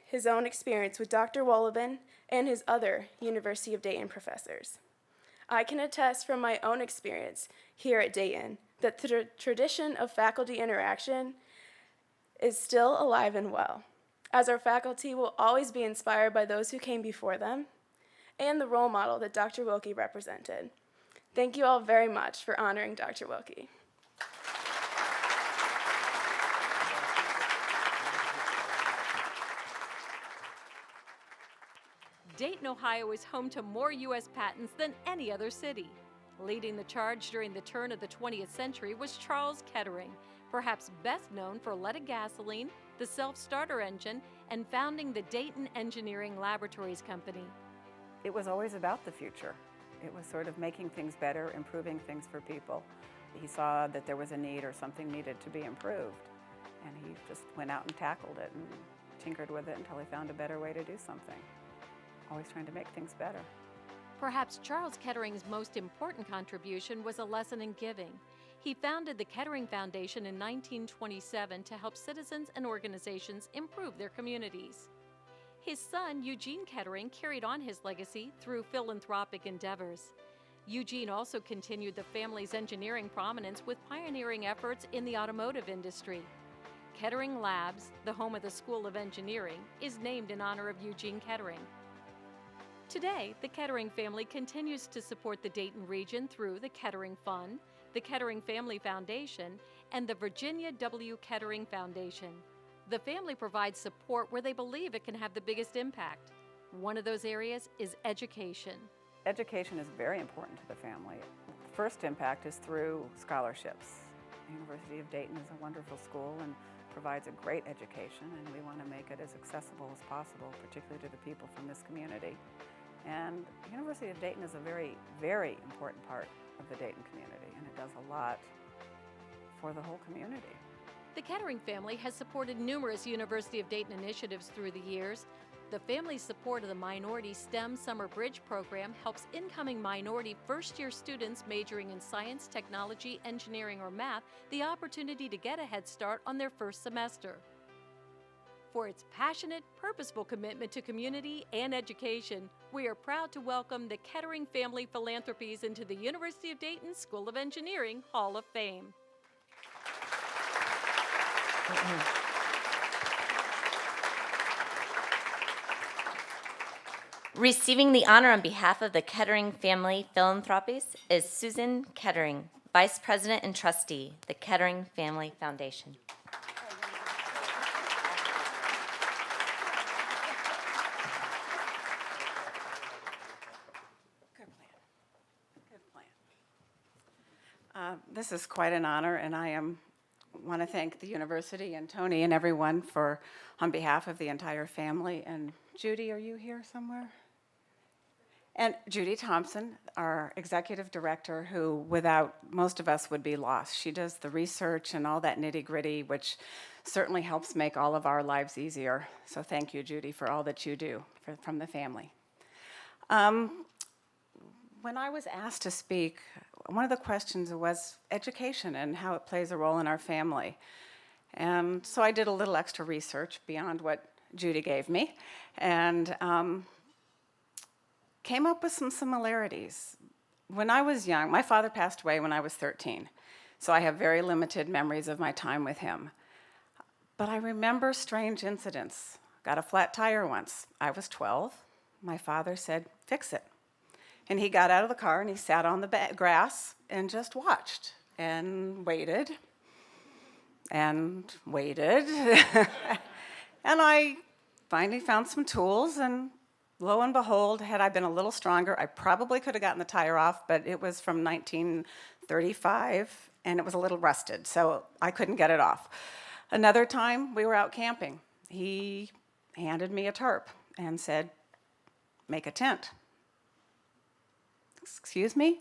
his own experience with Dr. Wolleben and his other University of Dayton professors. I can attest from my own experience here at Dayton that the tradition of faculty interaction is still alive and well, as our faculty will always be inspired by those who came before them and the role model that Dr. Wilkie represented. Thank you all very much for honoring Dr. Wilkie. Dayton, Ohio is home to more U.S. patents than any other city. Leading the charge during the turn of the 20th century was Charles Kettering, perhaps best known for leaded gasoline, the self-starter engine, and founding the Dayton Engineering Laboratories Company. It was always about the future. It was sort of making things better, improving things for people. He saw that there was a need or something needed to be improved, and he just went out and tackled it and tinkered with it until he found a better way to do something. Always trying to make things better. Perhaps Charles Kettering's most important contribution was a lesson in giving. He founded the Kettering Foundation in 1927 to help citizens and organizations improve their communities. His son, Eugene Kettering, carried on his legacy through philanthropic endeavors. Eugene also continued the family's engineering prominence with pioneering efforts in the automotive industry. Kettering Labs, the home of the School of Engineering, is named in honor of Eugene Kettering. Today, the Kettering family continues to support the Dayton region through the Kettering Fund, the Kettering Family Foundation, and the Virginia W. Kettering Foundation. The family provides support where they believe it can have the biggest impact. One of those areas is education. Education is very important to the family. The first impact is through scholarships. The University of Dayton is a wonderful school and provides a great education, and we want to make it as accessible as possible, particularly to the people from this community. And the University of Dayton is a very, very important part of the Dayton community, and it does a lot for the whole community. The Kettering family has supported numerous University of Dayton initiatives through the years. The family's support of the Minority STEM Summer Bridge program helps incoming minority first-year students majoring in science, technology, engineering, or math the opportunity to get a head start on their first semester. For its passionate, purposeful commitment to community and education, we are proud to welcome the Kettering Family Philanthropies into the University of Dayton School of Engineering Hall of Fame. Receiving the honor on behalf of the Kettering Family Philanthropies is Susan Kettering, Vice President and Trustee, the Kettering Family Foundation. This is quite an honor, and I want to thank the university and Tony and everyone on behalf of the entire family. And Judy, are you here somewhere? And Judy Thompson, our executive director, who without most of us would be lost. She does the research and all that nitty-gritty, which certainly helps make all of our lives easier. So thank you, Judy, for all that you do from the family. When I was asked to speak, one of the questions was education and how it plays a role in our family. And so I did a little extra research beyond what Judy gave me, and came up with some similarities. When I was young, my father passed away when I was 13, so I have very limited memories of my time with him. But I remember strange incidents. Got a flat tire once. I was 12. My father said, "Fix it." And he got out of the car and he sat on the grass and just watched and waited and waited. And I finally found some tools, and lo and behold, had I been a little stronger, I probably could have gotten the tire off, but it was from 1935 and it was a little rusted, so I couldn't get it off. Another time, we were out camping. He handed me a tarp and said, make a tent. Excuse me?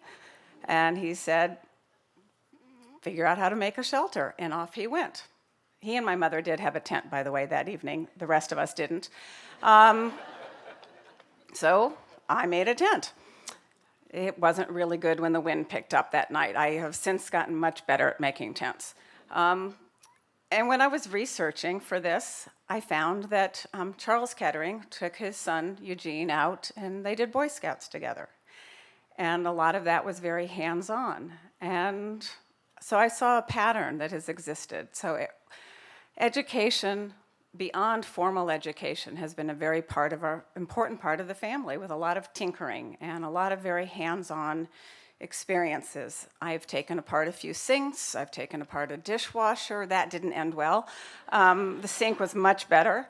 And he said, figure out how to make a shelter, and off he went. He and my mother did have a tent, by the way, that evening. The rest of us didn't. So I made a tent. It wasn't really good when the wind picked up that night. I have since gotten much better at making tents. And when I was researching for this, I found that Charles Kettering took his son Eugene out and they did Boy Scouts together. And a lot of that was very hands-on. And so I saw a pattern that has existed. So education beyond formal education has been a very important part of the family, with a lot of tinkering and a lot of very hands-on experiences. I've taken apart a few sinks, I've taken apart a dishwasher. That didn't end well. The sink was much better.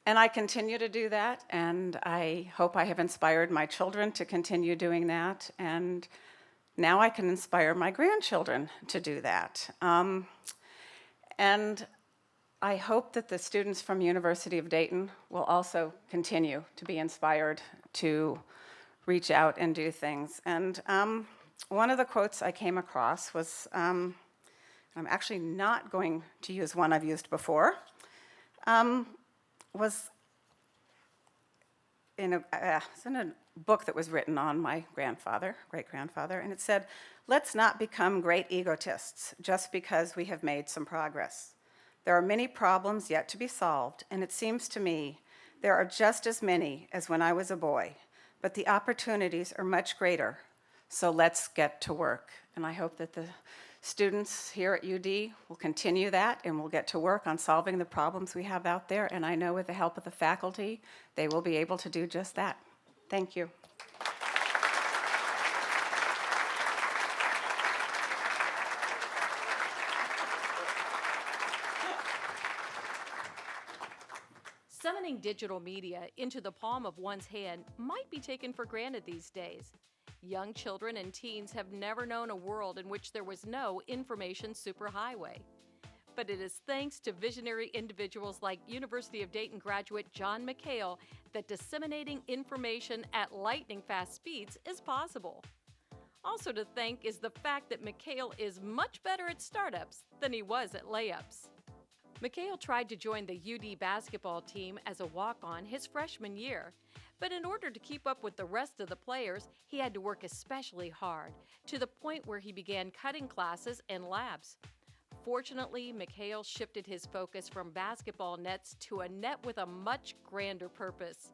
And I continue to do that, and I hope I have inspired my children to continue doing that, and now I can inspire my grandchildren to do that. And I hope that the students from University of Dayton will also continue to be inspired to reach out and do things. And one of the quotes I came across was, I'm actually not going to use one I've used before, was in a book that was written on my great-grandfather, and it said, "Let's not become great egotists just because we have made some progress. There are many problems yet to be solved, and it seems to me there are just as many as when I was a boy, but the opportunities are much greater, so let's get to work." And I hope that the students here at UD will continue that and will get to work on solving the problems we have out there, and I know with the help of the faculty, they will be able to do just that. Thank you. Summoning digital media into the palm of one's hand might be taken for granted these days. Young children and teens have never known a world in which there was no information superhighway. But it is thanks to visionary individuals like University of Dayton graduate John McHale that disseminating information at lightning-fast speeds is possible. Also to thank is the fact that McHale is much better at startups than he was at layups. McHale tried to join the UD basketball team as a walk-on his freshman year, but in order to keep up with the rest of the players, he had to work especially hard, to the point where he began cutting classes and labs. Fortunately, McHale shifted his focus from basketball nets to a net with a much grander purpose.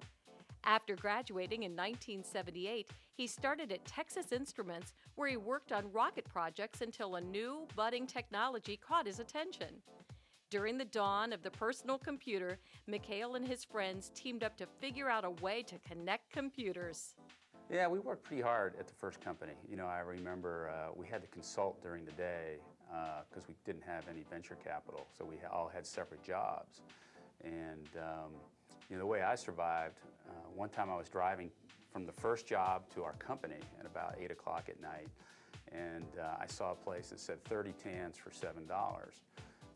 After graduating in 1978, he started at Texas Instruments, where he worked on rocket projects until a new, budding technology caught his attention. During the dawn of the personal computer, McHale and his friends teamed up to figure out a way to connect computers. Yeah, we worked pretty hard at the first company. You know, I remember we had to consult during the day because we didn't have any venture capital, so we all had separate jobs. And you know, the way I survived, one time I was driving from the first job to our company at about 8 o'clock at night, and I saw a place that said 30 tans for $7.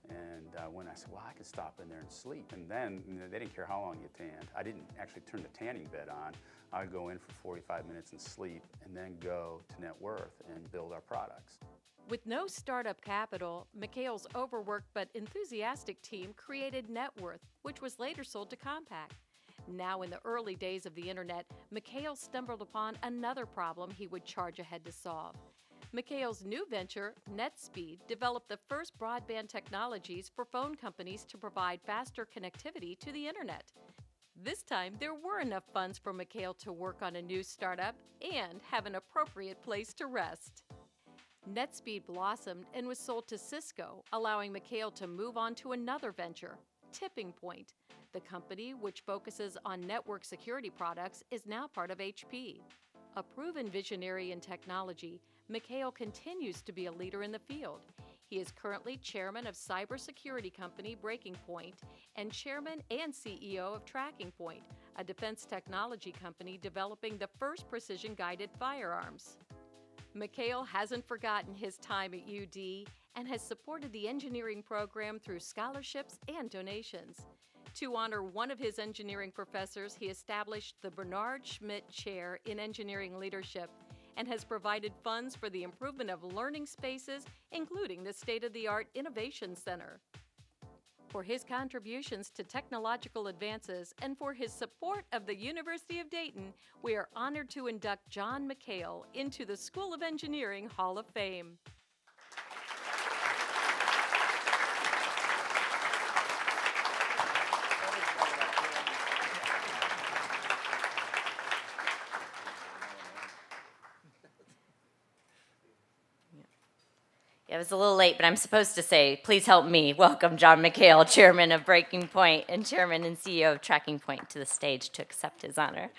And when I said, well, I can stop in there and sleep. And then they didn't care how long you tanned. I didn't actually turn the tanning bed on. I would go in for 45 minutes and sleep, and then go to net worth and build our products. With no startup capital, McHale's overworked but enthusiastic team created Net Worth, which was later sold to Compaq. Now in the early days of the internet, McHale stumbled upon another problem he would charge ahead to solve. McHale's new venture, NetSpeed, developed the first broadband technologies for phone companies to provide faster connectivity to the internet. This time, there were enough funds for McHale to work on a new startup and have an appropriate place to rest. NetSpeed blossomed and was sold to Cisco, allowing McHale to move on to another venture, Tipping Point. The company, which focuses on network security products, is now part of HP. A proven visionary in technology, McHale continues to be a leader in the field. He is currently chairman of cybersecurity company Breaking Point and chairman and CEO of Tracking Point, a defense technology company developing the first precision-guided firearms. McHale hasn't forgotten his time at UD and has supported the engineering program through scholarships and donations. To honor one of his engineering professors, he established the Bernard Schmidt Chair in Engineering Leadership and has provided funds for the improvement of learning spaces, including the state-of-the-art Innovation Center. For his contributions to technological advances and for his support of the University of Dayton, we are honored to induct John McHale into the School of Engineering Hall of Fame. It was a little late, but I'm supposed to say, please help me welcome John McHale, Chairman of Breaking Point and Chairman and CEO of Tracking Point, to the stage to accept his honor.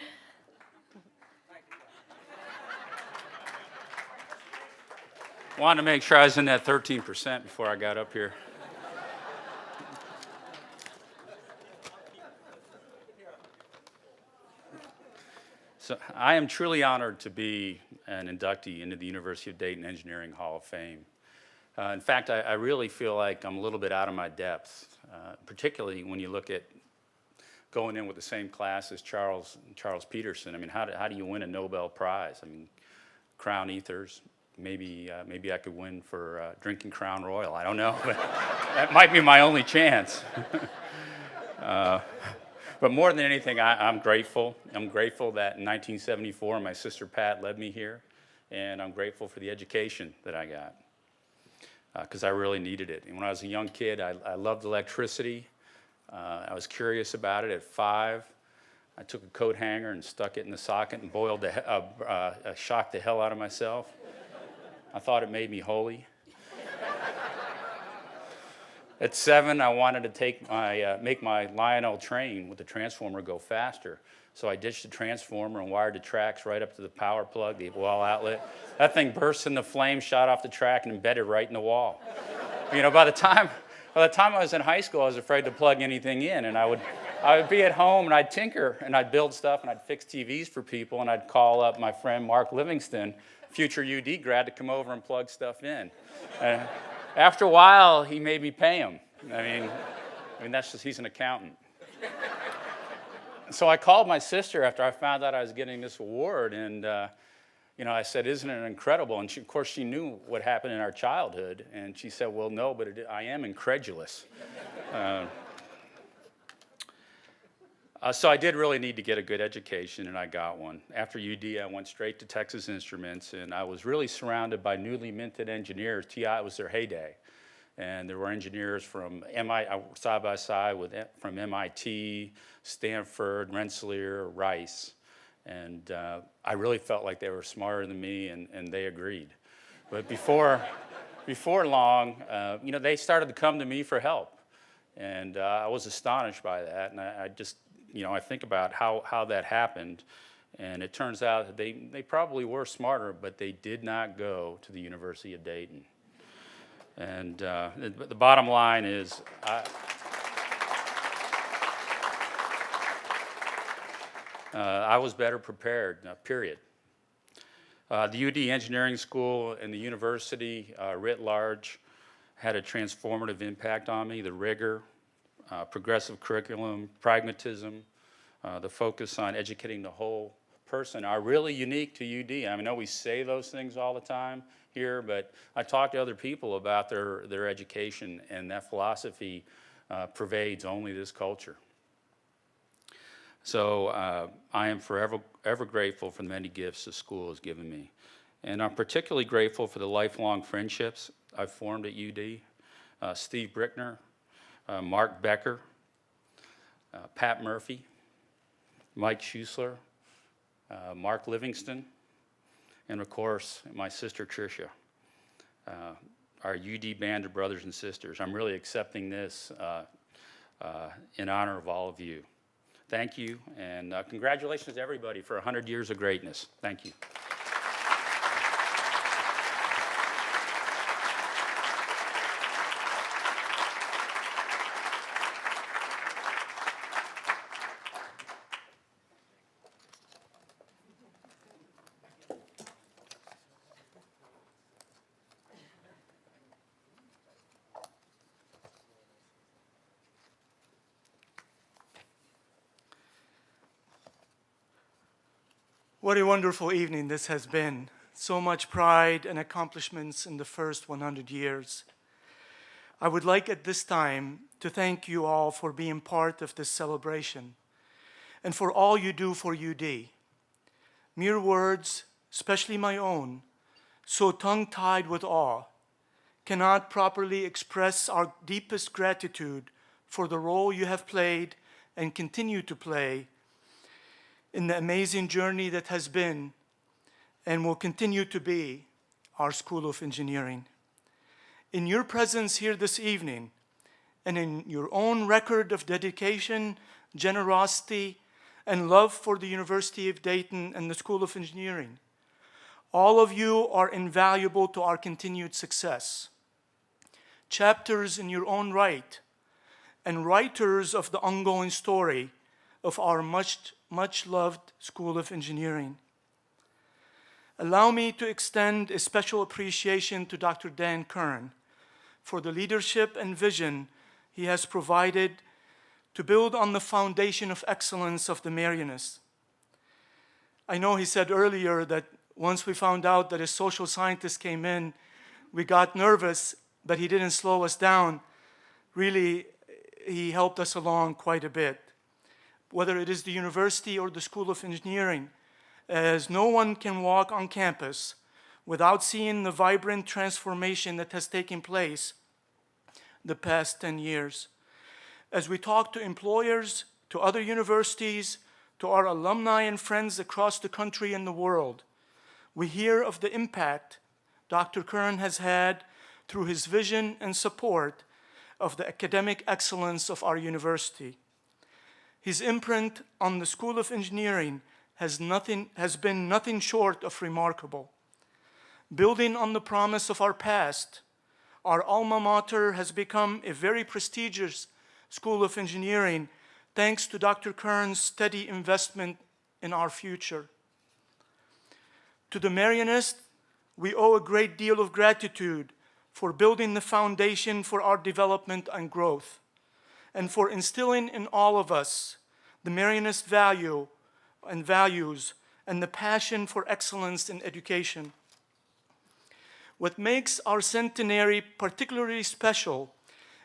Wanted to make sure I was in that 13% before I got up here. So I am truly honored to be an inductee into the University of Dayton Engineering Hall of Fame. In fact, I really feel like I'm a little bit out of my depth, particularly when you look at going in with the same class as Charles Peterson. I mean, how do you win a Nobel Prize? I mean, Crown Ethers, maybe I could win for drinking Crown Royal. I don't know, but that might be my only chance. But more than anything, I'm grateful. I'm grateful that in 1974, my sister Pat led me here, and I'm grateful for the education that I got, because I really needed it. And when I was a young kid, I loved electricity. I was curious about it. At 5, I took a coat hanger and stuck it in the socket and shocked the hell out of myself. I thought it made me holy. At 7, I wanted to make my Lionel train with the transformer go faster. So I ditched the transformer and wired the tracks right up to the power plug, the wall outlet. That thing burst into flames, shot off the track, and embedded right in the wall. You know, by the time I was in high school, I was afraid to plug anything in, and I would be at home and I'd tinker and I'd build stuff and I'd fix TVs for people, and I'd call up my friend Mark Livingston, future UD grad, to come over and plug stuff in. After a while, he made me pay him. I mean, that's just, he's an accountant. So I called my sister after I found out I was getting this award, and I said, "Isn't it incredible?" And of course, she knew what happened in our childhood, and she said, "Well, no, but I am incredulous." So I did really need to get a good education, and I got one. After UD, I went straight to Texas Instruments, and I was really surrounded by newly minted engineers. TI was their heyday. And there were engineers from side by side from MIT, Stanford, Rensselaer, Rice. And I really felt like they were smarter than me, and they agreed. But before long, they started to come to me for help. And I was astonished by that. And I just, I think about how that happened. And it turns out that they probably were smarter, but they did not go to the University of Dayton. And the bottom line is, I was better prepared, period. The UD Engineering School and the university writ large had a transformative impact on me. The rigor, progressive curriculum, pragmatism, the focus on educating the whole person are really unique to UD. I know we say those things all the time here, but I talk to other people about their education, and that philosophy pervades only this culture. So I am forever grateful for the many gifts the school has given me. And I'm particularly grateful for the lifelong friendships I've formed at UD. Steve Brickner, Mark Becker, Pat Murphy, Mike Schusler, Mark Livingston, and of course, my sister Tricia, our UD band of brothers and sisters. I'm really accepting this in honor of all of you. Thank you, and congratulations to everybody for 100 years of greatness. Thank you. What a wonderful evening this has been. So much pride and accomplishments in the first 100 years. I would like at this time to thank you all for being part of this celebration and for all you do for UD. Mere words, especially my own, so tongue-tied with awe, cannot properly express our deepest gratitude for the role you have played and continue to play in the amazing journey that has been and will continue to be our School of Engineering. In your presence here this evening, and in your own record of dedication, generosity, and love for the University of Dayton and the School of Engineering, all of you are invaluable to our continued success. Chapters in your own right, and writers of the ongoing story of our much loved School of Engineering. Allow me to extend a special appreciation to Dr. Dan Curran for the leadership and vision he has provided to build on the foundation of excellence of the Marianists. I know he said earlier that once we found out that a social scientist came in, we got nervous, but he didn't slow us down. Really, he helped us along quite a bit. Whether it is the university or the School of Engineering, as no one can walk on campus without seeing the vibrant transformation that has taken place the past 10 years. As we talk to employers, to other universities, to our alumni and friends across the country and the world, we hear of the impact Dr. Curran has had through his vision and support of the academic excellence of our university. His imprint on the School of Engineering has been nothing short of remarkable. Building on the promise of our past, our alma mater has become a very prestigious School of Engineering thanks to Dr. Curran's steady investment in our future. To the Marianists, we owe a great deal of gratitude for building the foundation for our development and growth, and for instilling in all of us the Marianist value and values and the passion for excellence in education. What makes our centenary particularly special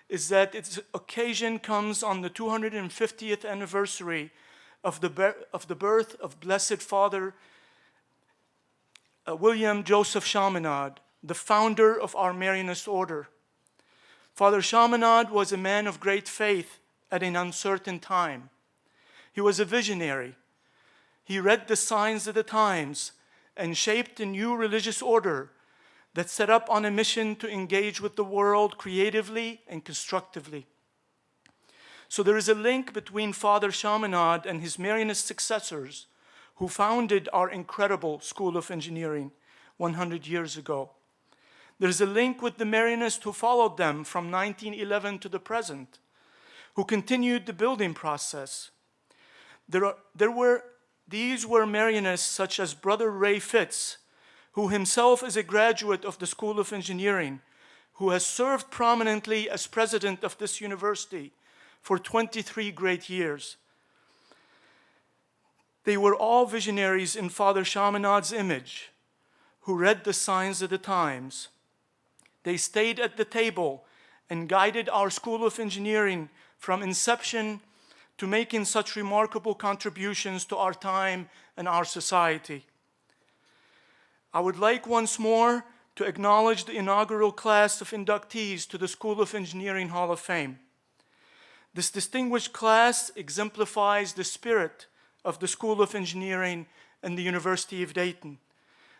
is that its occasion comes on the 250th anniversary of the birth of Blessed Father William Joseph Chaminade, the founder of our Marianist order. Father Chaminade was a man of great faith at an uncertain time. He was a visionary. He read the signs of the times and shaped a new religious order that set up on a mission to engage with the world creatively and constructively. So there is a link between Father Chaminade and his Marianist successors who founded our incredible School of Engineering 100 years ago. There's a link with the Marianists who followed them from 1911 to the present, who continued the building process. These were Marianists such as Brother Ray Fitz, who himself is a graduate of the School of Engineering, who has served prominently as president of this university for 23 great years. They were all visionaries in Father Chaminade's image, who read the signs of the times. They stayed at the table and guided our School of Engineering from inception to making such remarkable contributions to our time and our society. I would like once more to acknowledge the inaugural class of inductees to the School of Engineering Hall of Fame. This distinguished class exemplifies the spirit of the School of Engineering and the University of Dayton.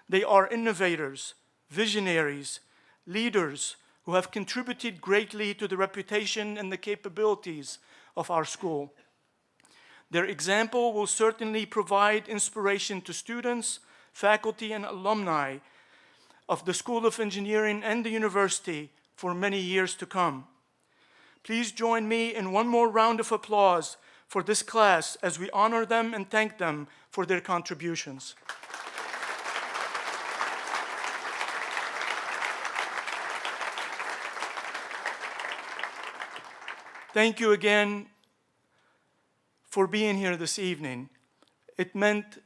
They are innovators, visionaries, leaders who have contributed greatly to the reputation and the capabilities of our school. Their example will certainly provide inspiration to students, faculty, and alumni of the School of Engineering and the university for many years to come. Please join me in one more round of applause for this class as we honor them and thank them for their contributions. Thank you again for being here this evening. It meant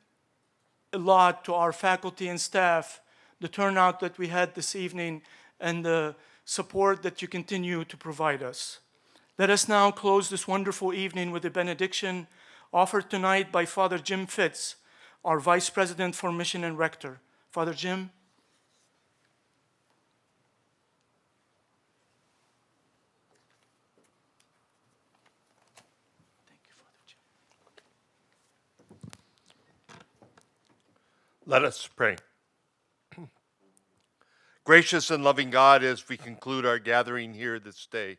a lot to our faculty and staff, the turnout that we had this evening, and the support that you continue to provide us. Let us now close this wonderful evening with a benediction offered tonight by Father Jim Fitz, our Vice President for Mission and Rector. Father Jim. Let us pray. Gracious and loving God, as we conclude our gathering here this day,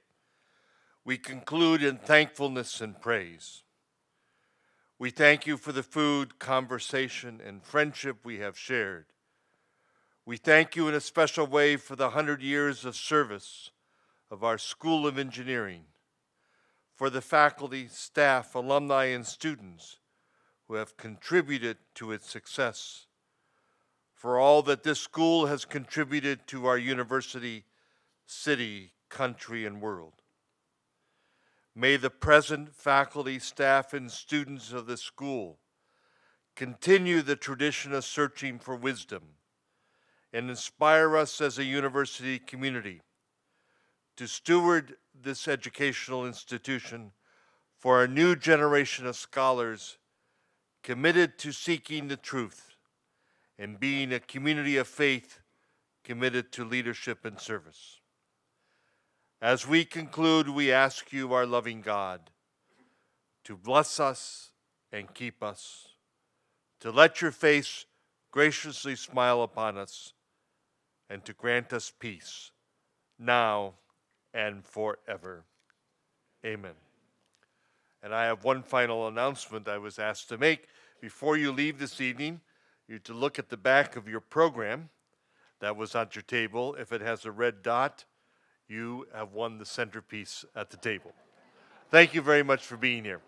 we conclude in thankfulness and praise. We thank you for the food, conversation, and friendship we have shared. We thank you in a special way for the 100 years of service of our School of Engineering, for the faculty, staff, alumni, and students who have contributed to its success, for all that this school has contributed to our university, city, country, and world. May the present faculty, staff, and students of the school continue the tradition of searching for wisdom and inspire us as a university community to steward this educational institution for a new generation of scholars committed to seeking the truth and being a community of faith committed to leadership and service. As we conclude, we ask you, our loving God, to bless us and keep us, to let your face graciously smile upon us, and to grant us peace, now and forever. Amen. And I have one final announcement I was asked to make. Before you leave this evening, you to look at the back of your program that was on your table. If it has a red dot, you have won the centerpiece at the table. Thank you very much for being here.